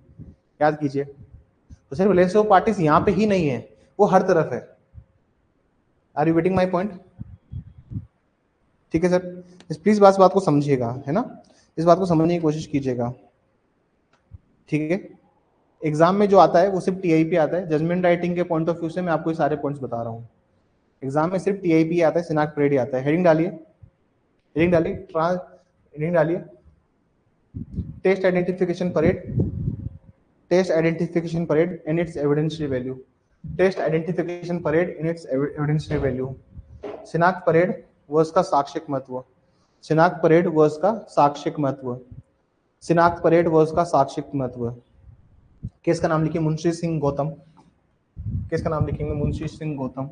याद कीजिए। तो सिर्फ रिलेशन ऑफ पार्टीज यहाँ पे ही नहीं है, वो हर तरफ है। Are you getting my point? ठीक है सर, इस प्लीज बात को समझिएगा, है ना, इस बात को समझने की कोशिश कीजिएगा। ठीक है, एग्जाम में जो आता है वो सिर्फ टीआईपी आता है। जजमेंट राइटिंग के पॉइंट ऑफ व्यू से मैं आपको ये सारे पॉइंट्स बता रहा हूँ। एग्जाम में सिर्फ टीआईपी आता है, सिनाक परेड आता है। हेडिंग डालिए, हेडिंग डालिए, हेडिंग डालिए, test identification parade, test identification parade and its evidentiary value, test identification parade and its evidentiary value. सिनाक परेड व उसका साक्ष्यिक महत्व, सिनाक परेड व उसका साक्ष्यिक महत्व, सिनाक परेड व उसका साक्ष्यिक महत्व। केस का नाम लिखिए मुंशी सिंह गौतम, केस का नाम लिखेंगे Munshi Singh Gautam.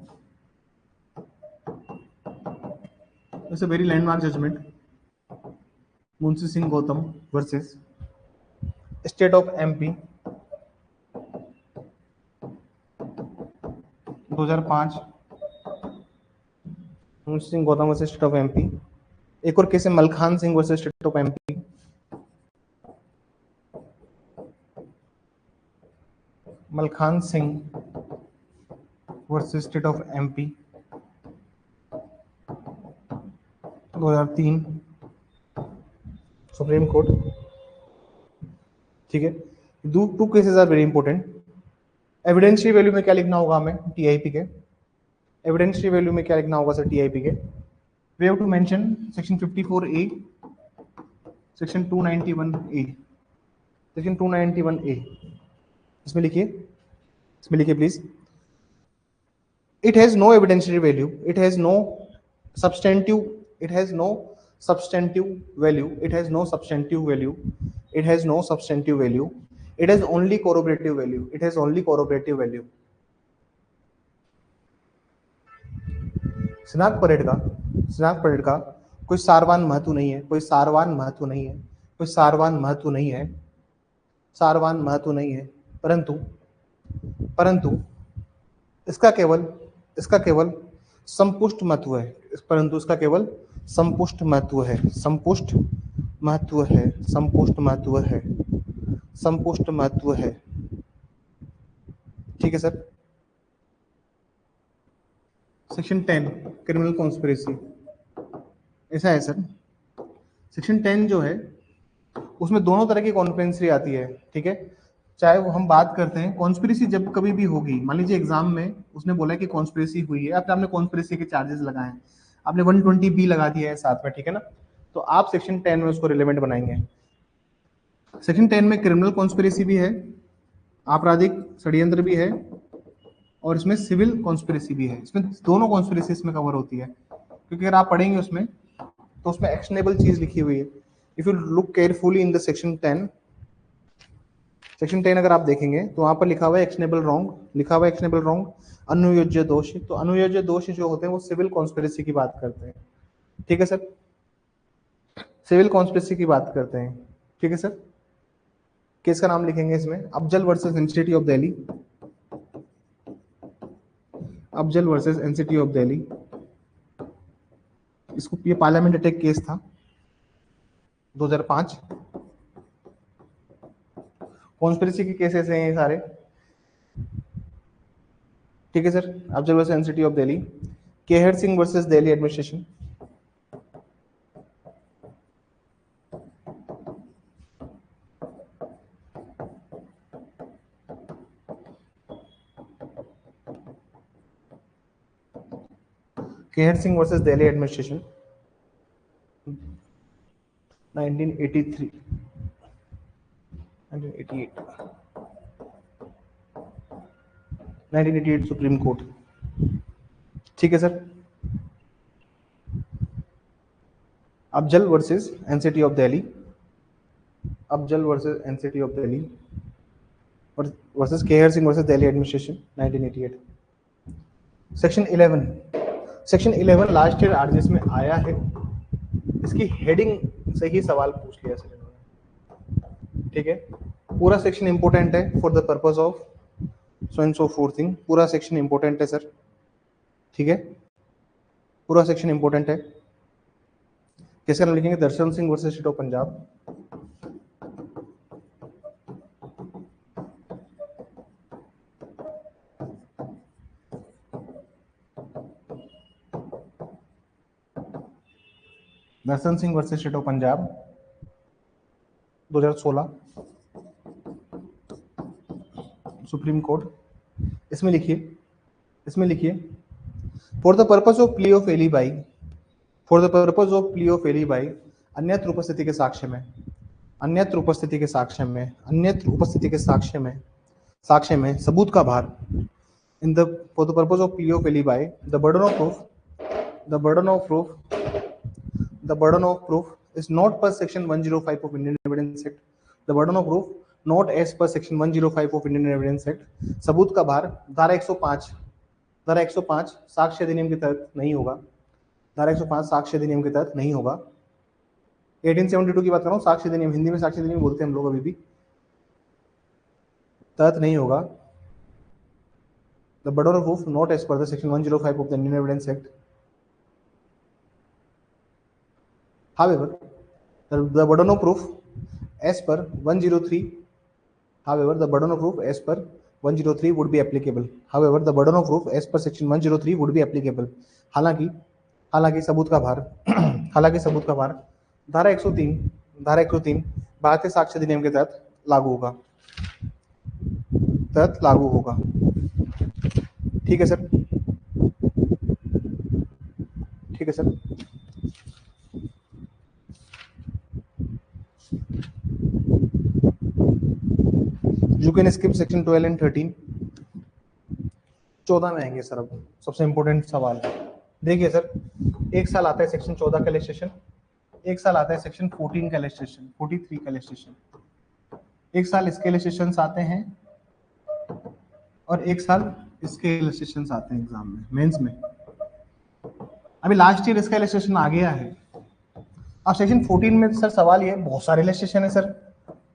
It's a very landmark judgment, Munshi Singh Gautam versus state of MP 2005। Munshi Singh Gautam versus state of MP. एक और केस है Malkhan Singh versus state of MP, Malkhan Singh versus state of MP 2003 supreme court. ठीक है, two cases are very important. Evidentiary value में क्या लिखना होगा हमें टीआईपी के, एविडेंशियरी वैल्यू में क्या लिखना होगा सर टीआईपी के, we have to mention section 54A, section 291A, section 291A, इसमें लिखिए, इसमें लिखिए please. It has no evidentiary value, it has no substantive, it has no substantive value, it has no substantive value, it has no substantive value, it has only corroborative value, it has only corroborative value। सिनाक parade का कोई सारवान महत्व नहीं है, कोई सारवान महत्व नहीं है, कोई सारवान महत्व नहीं है, सारवान महत्व नहीं है, परंतु इसका केवल संपुष्ट महत्व है, परंतु इसका केवल संपुष्ट महत्व है, संपुष्ट महत्व है, संपुष्ट महत्व है, समपुष्ट महत्व है। ठीक है सर। सेक्शन 10 क्रिमिनल कॉन्स्पिरेसी, ऐसा है सर। सेक्शन 10 जो है उसमें दोनों तरह की कॉन्स्पिरेसी आती है। ठीक है, चाहे वो हम बात करते हैं कॉन्स्पिरेसी जब कभी भी होगी, मान लीजिए एग्जाम में उसने बोला कि कॉन्स्पिरेसी हुई है, आपने कॉन्स्पिरेसी के चार्जेस लगाए हैं, आपने 120 बी लगा दिया है साथ में, ठीक है ना, तो आप सेक्शन 10 में उसको रिलेवेंट बनाएंगे। सेक्शन 10 में क्रिमिनल कॉन्स्पिरेसी भी है, आपराधिक षड्यंत्र भी है, और इसमें सिविल कॉन्स्पिरेसी भी है। इसमें दोनों कॉन्स्पिरेसी इसमें कवर होती है, क्योंकि अगर आप पढ़ेंगे उसमें तो उसमें एक्शनेबल चीज लिखी हुई है। If you look carefully in the section 10, section 10 अगर आप देखेंगे तो वहां पर लिखा हुआ है एक्शनेबल रॉन्ग, लिखा हुआ है एक्शनेबल रॉन्ग, अनुयोज्य दोष। तो अनुयोज्य दोष जो होते हैं वो सिविल कॉन्स्पिरेसी की बात करते हैं। ठीक है सर, सिविल कॉन्स्पिरेसी की बात करते हैं। ठीक है सर, केस का नाम लिखेंगे इसमें Afzal versus NCT of Delhi, Afzal versus NCT of Delhi. इसको ये पार्लियामेंट अटैक केस था 2005। कॉन्स्पिरेसी के केसेस हैं ये सारे। ठीक है sir, Afzal versus NCT of Delhi, Kehar Singh versus Delhi administration, Kehar Singh versus Delhi administration 1983 1988 supreme court. ठीक है sir, Afzal versus NCT of Delhi, Afzal versus NCT of Delhi versus Kehar Singh versus Delhi administration 1988। Section 11, section 11 last year RGS में आया है, इसकी हेडिंग से ही सवाल पूछ लिया सर इन्होंने। ठीक है, पूरा सेक्शन इंपॉर्टेंट है for the purpose of so and so for thing, पूरा सेक्शन इंपॉर्टेंट है सर। ठीक है, पूरा सेक्शन इंपॉर्टेंट है। किसका नाम लिखेंगे? Darshan Singh versus state of Punjab, Darshan Singh versus state of Punjab 2016 supreme court. इसमें लिखिए, इसमें लिखिए for the purpose of plea of alibi, for the purpose of plea of alibi, अन्यत्र उपस्थिति के साक्ष्य में, अन्यत्र उपस्थिति के साक्ष्य में, अन्यत्र उपस्थिति के साक्ष्य में, साक्ष्य में सबूत का भार, in the for the purpose of plea of alibi, the burden of proof, the burden of proof, the burden of proof is not per section 105 of Indian Evidence Act, the burden of proof not as per section 105 of Indian Evidence Act, सबूत का भार धारा 105, धारा 105 साक्ष्य अधिनियम के तहत नहीं होगा, धारा 105 साक्ष्य अधिनियम के तहत नहीं होगा। 1872 की बात कर रहा हूँ, साक्ष्य अधिनियम, हिंदी में साक्ष्य अधिनियम बोलते हैं हम लोग अभी भी, तहत नहीं होगा। The burden of proof not as per the section 105 of the Indian Evidence Act. However, the burden of proof as per 103, however, the burden of proof as per 103 would be applicable. However, the burden of proof as per section 103 would be applicable. हालांकि हालांकि सबूत का भार हालांकि सबूत का भार धारा 103, धारा 103 भारतीय साक्ष्य अधिनियम के तहत लागू होगा, तहत लागू होगा। ठीक है सर, ठीक है sir. You can skip section 12 and 13. 14 में आएंगे सर। अब सबसे इंपॉर्टेंट सवाल देखिए सर, एक साल आता है सेक्शन 14 का लेजिस्लेशन, एक साल आता है सेक्शन 14 का लेजिस्लेशन, 43 का लेजिस्लेशन, एक साल इसके लेजिस्लेशन आते हैं और एक साल इसके लेजिस्लेशन आते हैं एग्जाम में, मेंस में। अभी लास्ट ईयर इसका लेजिस्लेशन आ गया है। अब सेक्शन 14 में सर सवाल ये, बहुत सारे लेजिस्लेशन है सर,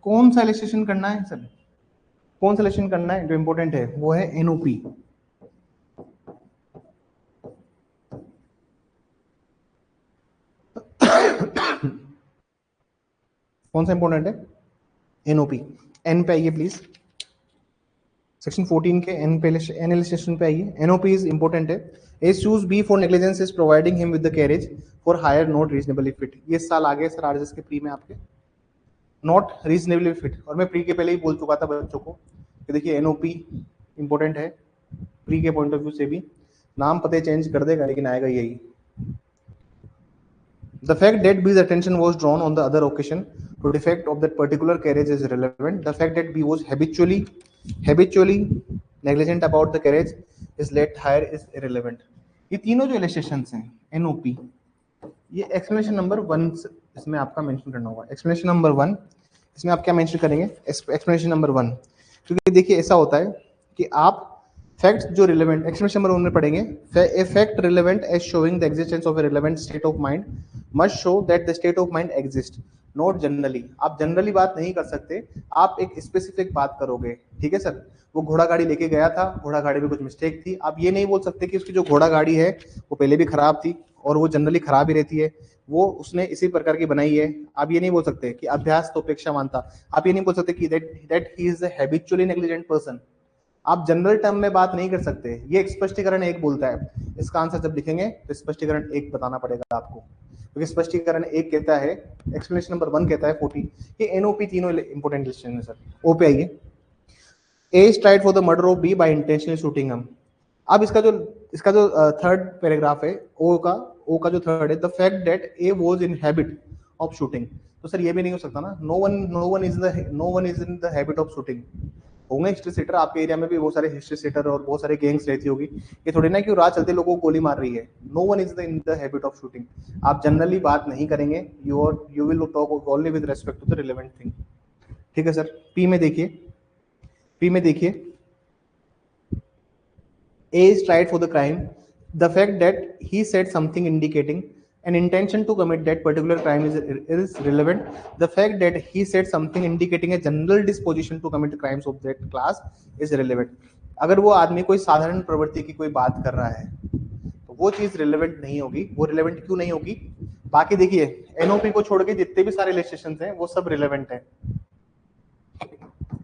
कौन सा लेजिस्लेशन करना है सर, कौन सा लेजिस्लेशन करना है? जो इंपॉर्टेंट है वो है एनओपी। कौन सा इंपॉर्टेंट है? एनओपी। एन पे आइए प्लीज, सेक्शन 14 के एन पे एन इलस्ट्रेशन पे आइए। एनओपी इज इंपॉर्टेंट है। A choose B for negligence is providing him with the carriage for hire not reasonably fit. ये साल आगे सर आरएसएस के प्री में आपके नॉट रीजनेबली फिट, और मैं प्री के पहले ही बोल चुका था बच्चों को कि देखिए एनओपी इंपॉर्टेंट है प्री के पॉइंट ऑफ व्यू से भी, नाम पते चेंज कर देगा लेकिन आएगा यही। The fact that B's attention was drawn on the other occasion to defect of that particular carriage is irrelevant. The fact that B was habitually negligent about the carriage is let higher is irrelevant. ये तीनों जो illustrations हैं NOP, ये explanation number 1 इसमें आपका mention करना होगा। explanation number 1 इसमें आप क्या मेंशन करेंगे? explanation number 1, क्योंकि देखिए ऐसा होता है कि आप फैक्ट जो रिलेवेंट एक्सप्लेनेशन नंबर 1 में पढ़ेंगे, A fact relevant as showing the existence of a relevant state of mind must show that the state of mind exist, not generally. आप जनरली बात नहीं कर सकते, आप एक स्पेसिफिक बात करोगे। ठीक है सर, वो घोड़ा गाड़ी लेके गया था, घोड़ा गाड़ी में कुछ मिस्टेक थी, आप ये नहीं बोल सकते कि उसकी जो घोड़ा गाड़ी है वो पहले भी खराब थी और वो जनरली खराब ही रहती है, वो उसने इसी प्रकार की बनाई है। आप ये नहीं बोल सकते कि अभ्यास तो अपेक्षा मानता, आप ये नहीं बोल सकते कि that he is a habitually negligent person. आप जनरल टर्म में बात नहीं कर सकते। ये स्पष्टीकरण 1 बोलता है। इसका आंसर जब लिखेंगे तो स्पष्टीकरण 1 बताना पड़ेगा आपको, क्योंकि स्पष्टीकरण 1 कहता है, एक्सप्लेनेशन नंबर 1 कहता है 40 ये एनओपी तीनों इंपोर्टेंट लिस्टेशन है सर। ओ पे आइए। A is tried for the murder of B by intentionally shooting him. अब इसका जो थर्ड पैराग्राफ है ओ का जो थर्ड है, the fact that A was in habit of shooting, तो सर ये भी नहीं हो सकता ना, no one is in the habit of shooting. होंगे हिस्ट्री सेटर, आपके एरिया में भी बहुत सारे हिस्ट्री सेटर और बहुत सारे गैंग्स रहती होगी, ये थोड़ी ना कि राह चलते लोगों को गोली मार रही है। No one is in the habit of shooting, आप जनरली बात नहीं करेंगे, you will talk only with respect to the relevant thing. ठीक है सर। पी में देखिए A is tried for the crime. The fact that he said something indicating an intention to commit that particular crime is relevant. The fact that he said something indicating a general disposition to commit crimes of that class is relevant. अगर वो आदमी कोई साधारण प्रवृत्ति की कोई बात कर रहा है तो वो चीज रिलेवेंट नहीं होगी। वो रिलेवेंट क्यों नहीं होगी? बाकी देखिए एनओपी को छोड़ के जितने भी सारे रिलेशंस हैं वो सब रिलेवेंट है।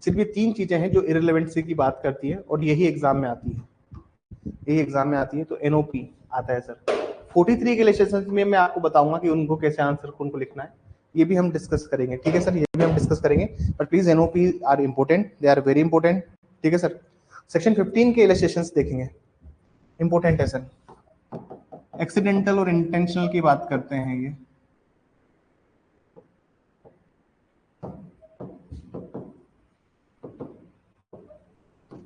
सिर्फ ये 3 चीजें हैं जो इररिलेवेंसी की बात करती है और यही एग्जाम में आती है, तो एनओपी आता है सर। 43 के रिलेशंस में मैं आपको बताऊंगा कि उनको कैसे आंसर उनको लिखना है, ये भी हम डिस्कस करेंगे। ठीक है सर, ये भी हम डिस्कस करेंगे, but please NOP are important, they are very important. ठीक है सर। सेक्शन 15 के इलस्ट्रेशंस देखेंगे, इंपोर्टेंट है सर। एक्सीडेंटल और इंटेंशनल की बात करते हैं,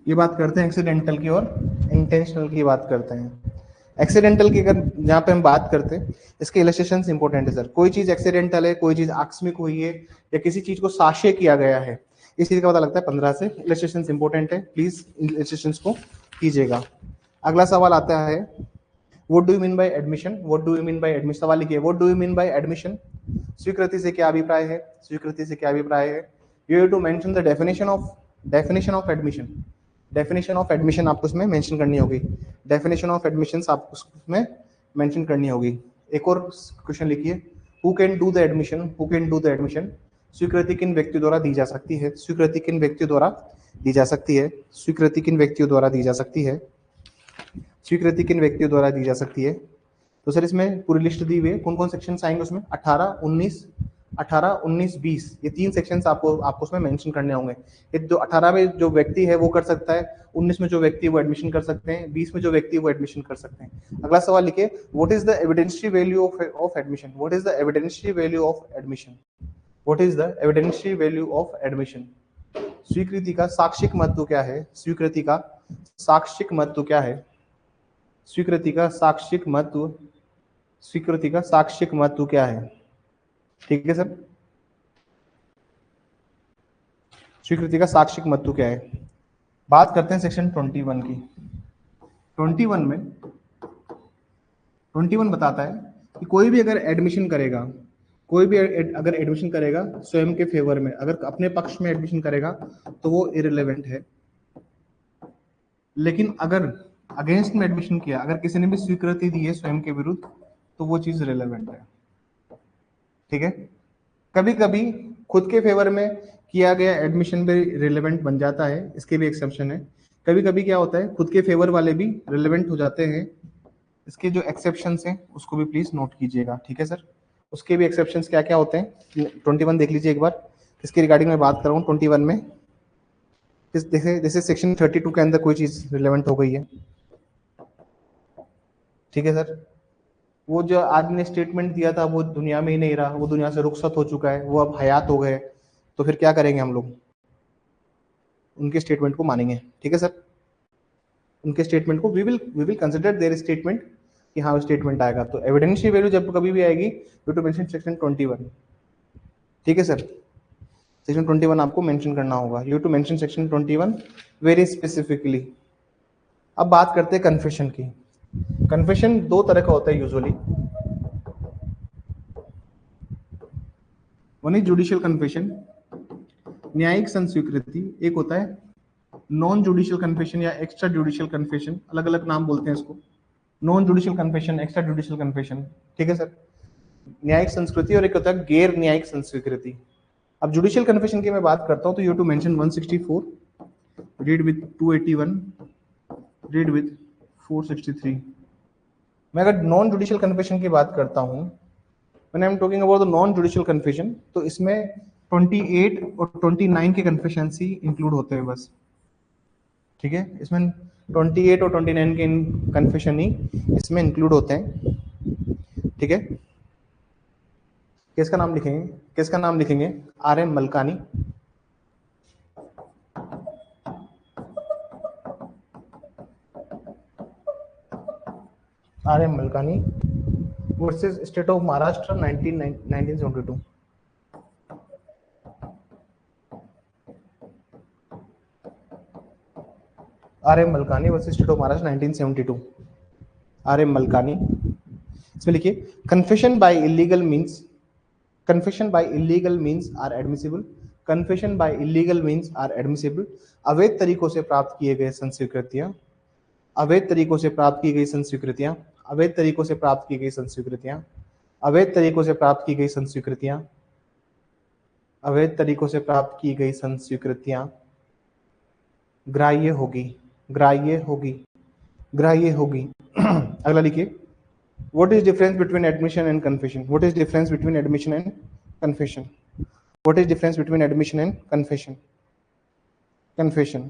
ये बात करते हैं एक्सीडेंटल की और इंटेंशनल की बात करते हैं। एक्सीडेंटल की अगर जहाँ पे हम बात करते हैं, इसके इलस्ट्रेशंस इंपॉर्टेंट है सर। कोई चीज एक्सीडेंटल है, कोई चीज आकस्मिक हुई है या किसी चीज को साक्ष्य किया गया है, इस चीज का पता लगता है 15 से। इलस्ट्रेशंस इंपॉर्टेंट है, प्लीज इलस्ट्रेशंस को कीजिएगा। अगला सवाल आता है, what do you mean by admission? What do you mean by admission? सवाल लिखिए, what do you mean by admission? स्वीकृति से क्या अभिप्राय है? स्वीकृति से क्या अभिप्राय है? You have to mention the definition of admission. Definition of admission आपको उसमें मेंशन करनी होगी। डेफिनेशन ऑफ एडमिशंस आपको उसमें मेंशन करनी होगी। एक और क्वेश्चन लिखिए, who can do the admission? Who can do the admission? स्वीकृति किन व्यक्ति द्वारा दी जा सकती है? स्वीकृति किन व्यक्ति द्वारा दी जा सकती है? स्वीकृति किन व्यक्तियों द्वारा दी जा सकती है? स्वीकृति किन व्यक्तियों द्वारा दी जा सकती है? तो सर इसमें पूरी लिस्ट दी हुई है, कौन कौन सेक्शंस आएंगे उसमें? 18, 19, 20, ये 3 सेक्शंस आपको उसमें मेंशन करने होंगे। ये जो 18 में जो व्यक्ति है वो कर सकता है, 19 में जो व्यक्ति है वो एडमिशन कर सकते हैं, 20 में जो व्यक्ति है वो एडमिशन कर सकते हैं। अगला सवाल लिखिए, what is the evidentiary value of admission? What is the evidentiary value of admission? What is the evidentiary value of admission? स्वीकृति का साक्षिक महत्व क्या है? स्वीकृति का साक्षिक महत्व क्या है? स्वीकृति का साक्षिक महत्व, स्वीकृति का साक्षिक महत्व क्या है? ठीक है सर, स्वीकृति का साक्षिक महत्व क्या है? बात करते हैं सेक्शन 21 की। 21 बताता है कि कोई भी अगर एडमिशन करेगा, अगर एडमिशन करेगा स्वयं के फेवर में, अगर अपने पक्ष में एडमिशन करेगा तो वो इररिलेवेंट है। लेकिन अगर अगेंस्ट में एडमिशन किया, अगर किसी ने भी स्वीकृति दी है स्वयं के विरुद्ध, तो वो चीज रिलेवेंट है। ठीक है। कभी कभी खुद के फेवर में किया गया एडमिशन भी रिलेवेंट बन जाता है, इसके भी एक्सेप्शन है। कभी कभी क्या होता है, खुद के फेवर वाले भी रिलेवेंट हो जाते हैं। इसके जो एक्सेप्शंस हैं उसको भी प्लीज नोट कीजिएगा, ठीक है सर। उसके भी एक्सेप्शंस क्या क्या होते हैं, 21 देख लीजिए एक बार, इसके रिगार्डिंग मैं बात कर रहा हूँ 21 में। जैसे सेक्शन 32 के अंदर कोई चीज रिलेवेंट हो गई है, ठीक है सर। वो जो आदमी ने स्टेटमेंट दिया था वो दुनिया में ही नहीं रहा, वो दुनिया से रुखसत हो चुका है, वो अब हयात हो गए, तो फिर क्या करेंगे हम लोग, उनके स्टेटमेंट को मानेंगे, ठीक है सर। उनके स्टेटमेंट को we will consider their statement कि हाँ स्टेटमेंट आएगा। तो एविडेंशियल वैल्यू जब कभी भी आएगी यू टू मेंशन सेक्शन 21, ठीक है सर। सेक्शन 21 आपको मेंशन करना होगा, you to mention section 21 very specifically. अब बात करते हैं कन्फेशन की। कन्फेशन दो तरह का होता है usually, one is judicial confession, न्यायिक संस्वीकृति, एक होता है नॉन जुडिशियल कन्फेशन या एक्स्ट्रा जुडिशियल कन्फेशन, अलग अलग नाम बोलते हैं इसको, non judicial confession, extra judicial confession, ठीक है सर। न्यायिक संस्कृति और एक होता है गैर न्यायिक संस्वीकृति। अब जुडिशियल कन्फेशन की मैं बात करता हूं तो you to mention 164, read with 281, read with 463। मैं अगर नॉन जुडिशियल कन्फेशन की बात करता हूं, when I am talking about the non judicial confession, तो इसमें 28 और 29 के कन्फेशंस ही इंक्लूड होते हैं बस, ठीक है। इसमें 28 और 29 के कन्फेशन ही इसमें इंक्लूड होते हैं, ठीक है। किसका नाम लिखेंगे, किसका नाम लिखेंगे, RM Malkani, RM Malkani versus state of Maharashtra 1972। RM Malkani versus state of Maharashtra 1972। RM Malkani, इसमें लिखिए confession by illegal means, confession by illegal means are admissible, confession by illegal means are admissible, अवैध तरीकों से प्राप्त किए गए संस्वीकृतियां, अवैध तरीकों से प्राप्त की गई संस्वीकृतियां, अवैध तरीकों से प्राप्त की गई संस्वीकृतियां, अवैध तरीकों से प्राप्त की गई संस्वीकृतियां, अवैध तरीकों से प्राप्त की गई संस्वीकृतियां ग्राह्य होगी, ग्राह्य होगी, ग्राह्य होगी। अगला लिखिए, what is difference between admission and confession, what is difference between admission and confession, what is difference between admission and confession, confession,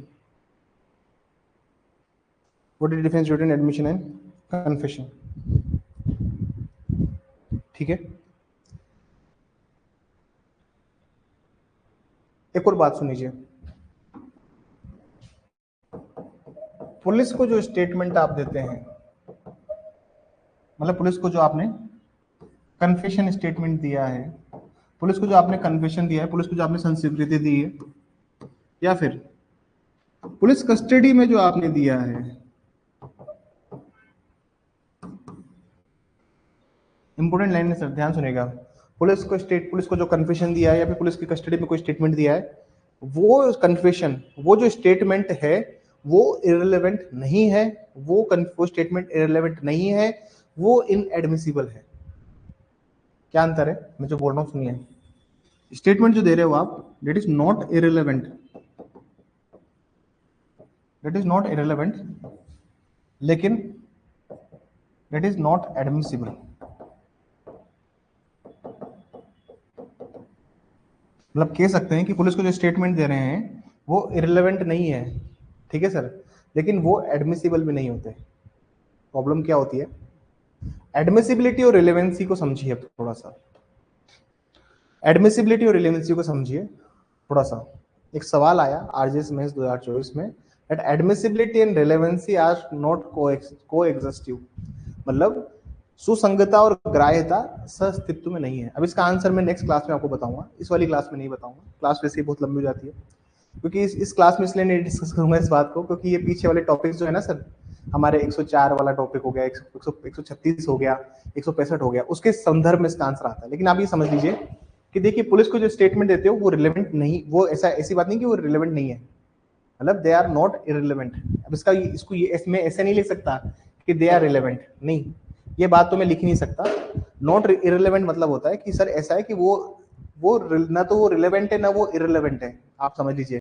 what is difference between admission and confession, ठीक है। एक और बात सुन लीजिए, पुलिस को जो स्टेटमेंट आप देते हैं, मतलब पुलिस को जो आपने कन्फेशन स्टेटमेंट दिया है, पुलिस को जो आपने कन्फेशन दिया है, पुलिस को जो आपने संस्वीकृति दी है, या फिर पुलिस कस्टडी में जो आपने दिया है, इंपोर्टेंट लाइन है सर, ध्यान सुनेगा। पुलिस को जो कन्फेशन दिया है या फिर पुलिस की कस्टडी में कोई स्टेटमेंट दिया है, वो कन्फेशन, वो जो स्टेटमेंट है वो इररिलेवेंट नहीं है, वो स्टेटमेंट इररिलेवेंट नहीं है, वो इनएडमिसिबल है। क्या अंतर है, मैं जो बोल रहा हूँ सुनिए। स्टेटमेंट जो दे रहे हो आप, that is not irrelevant, that is not irrelevant, लेकिन दैट इज नॉट एडमिसिबल। मतलब कह सकते हैं कि पुलिस को जो स्टेटमेंट दे रहे हैं वो इररिलेवेंट नहीं है, ठीक है सर, लेकिन वो एडमिसिबल भी नहीं होते। प्रॉब्लम क्या होती है, एडमिसिबिलिटी और रिलेवेंसी को समझिए थोड़ा सा, एडमिसिबिलिटी और रिलेवेंसी को समझिए थोड़ा सा। एक सवाल आया RJS मेंस 2024 में, that admissibility and relevancy are not coextensive, मतलब सुसंगता और ग्राह्यता सहअस्तित्व में नहीं है। अब इसका आंसर मैं नेक्स्ट क्लास में आपको बताऊंगा, इस वाली क्लास में नहीं बताऊंगा, क्लास वैसे ही बहुत लंबी हो जाती है, क्योंकि इस क्लास में इसलिए नहीं डिस्कस करूंगा इस बात को, क्योंकि ये पीछे वाले टॉपिक्स जो है ना सर, हमारे 104 वाला टॉपिक हो गया, 136 हो गया, 165 हो गया, उसके संदर्भ में इसका आंसर आता है। लेकिन आप ये समझ लीजिए कि देखिए पुलिस को जो स्टेटमेंट देते हो वो रिलेवेंट नहीं, वो ऐसी बात नहीं कि वो रिलेवेंट नहीं है, मतलब दे आर नॉट इररिलेवेंट। अब इसको इसमें ऐसे नहीं लिख सकता कि दे आर रिलेवेंट, नहीं, ये बात तो मैं लिख ही नहीं सकता। नॉट इररिलेवेंट मतलब होता है कि सर ऐसा है कि वो वो ना तो वो रिलेवेंट है ना वो इररिलेवेंट है, आप समझ लीजिए।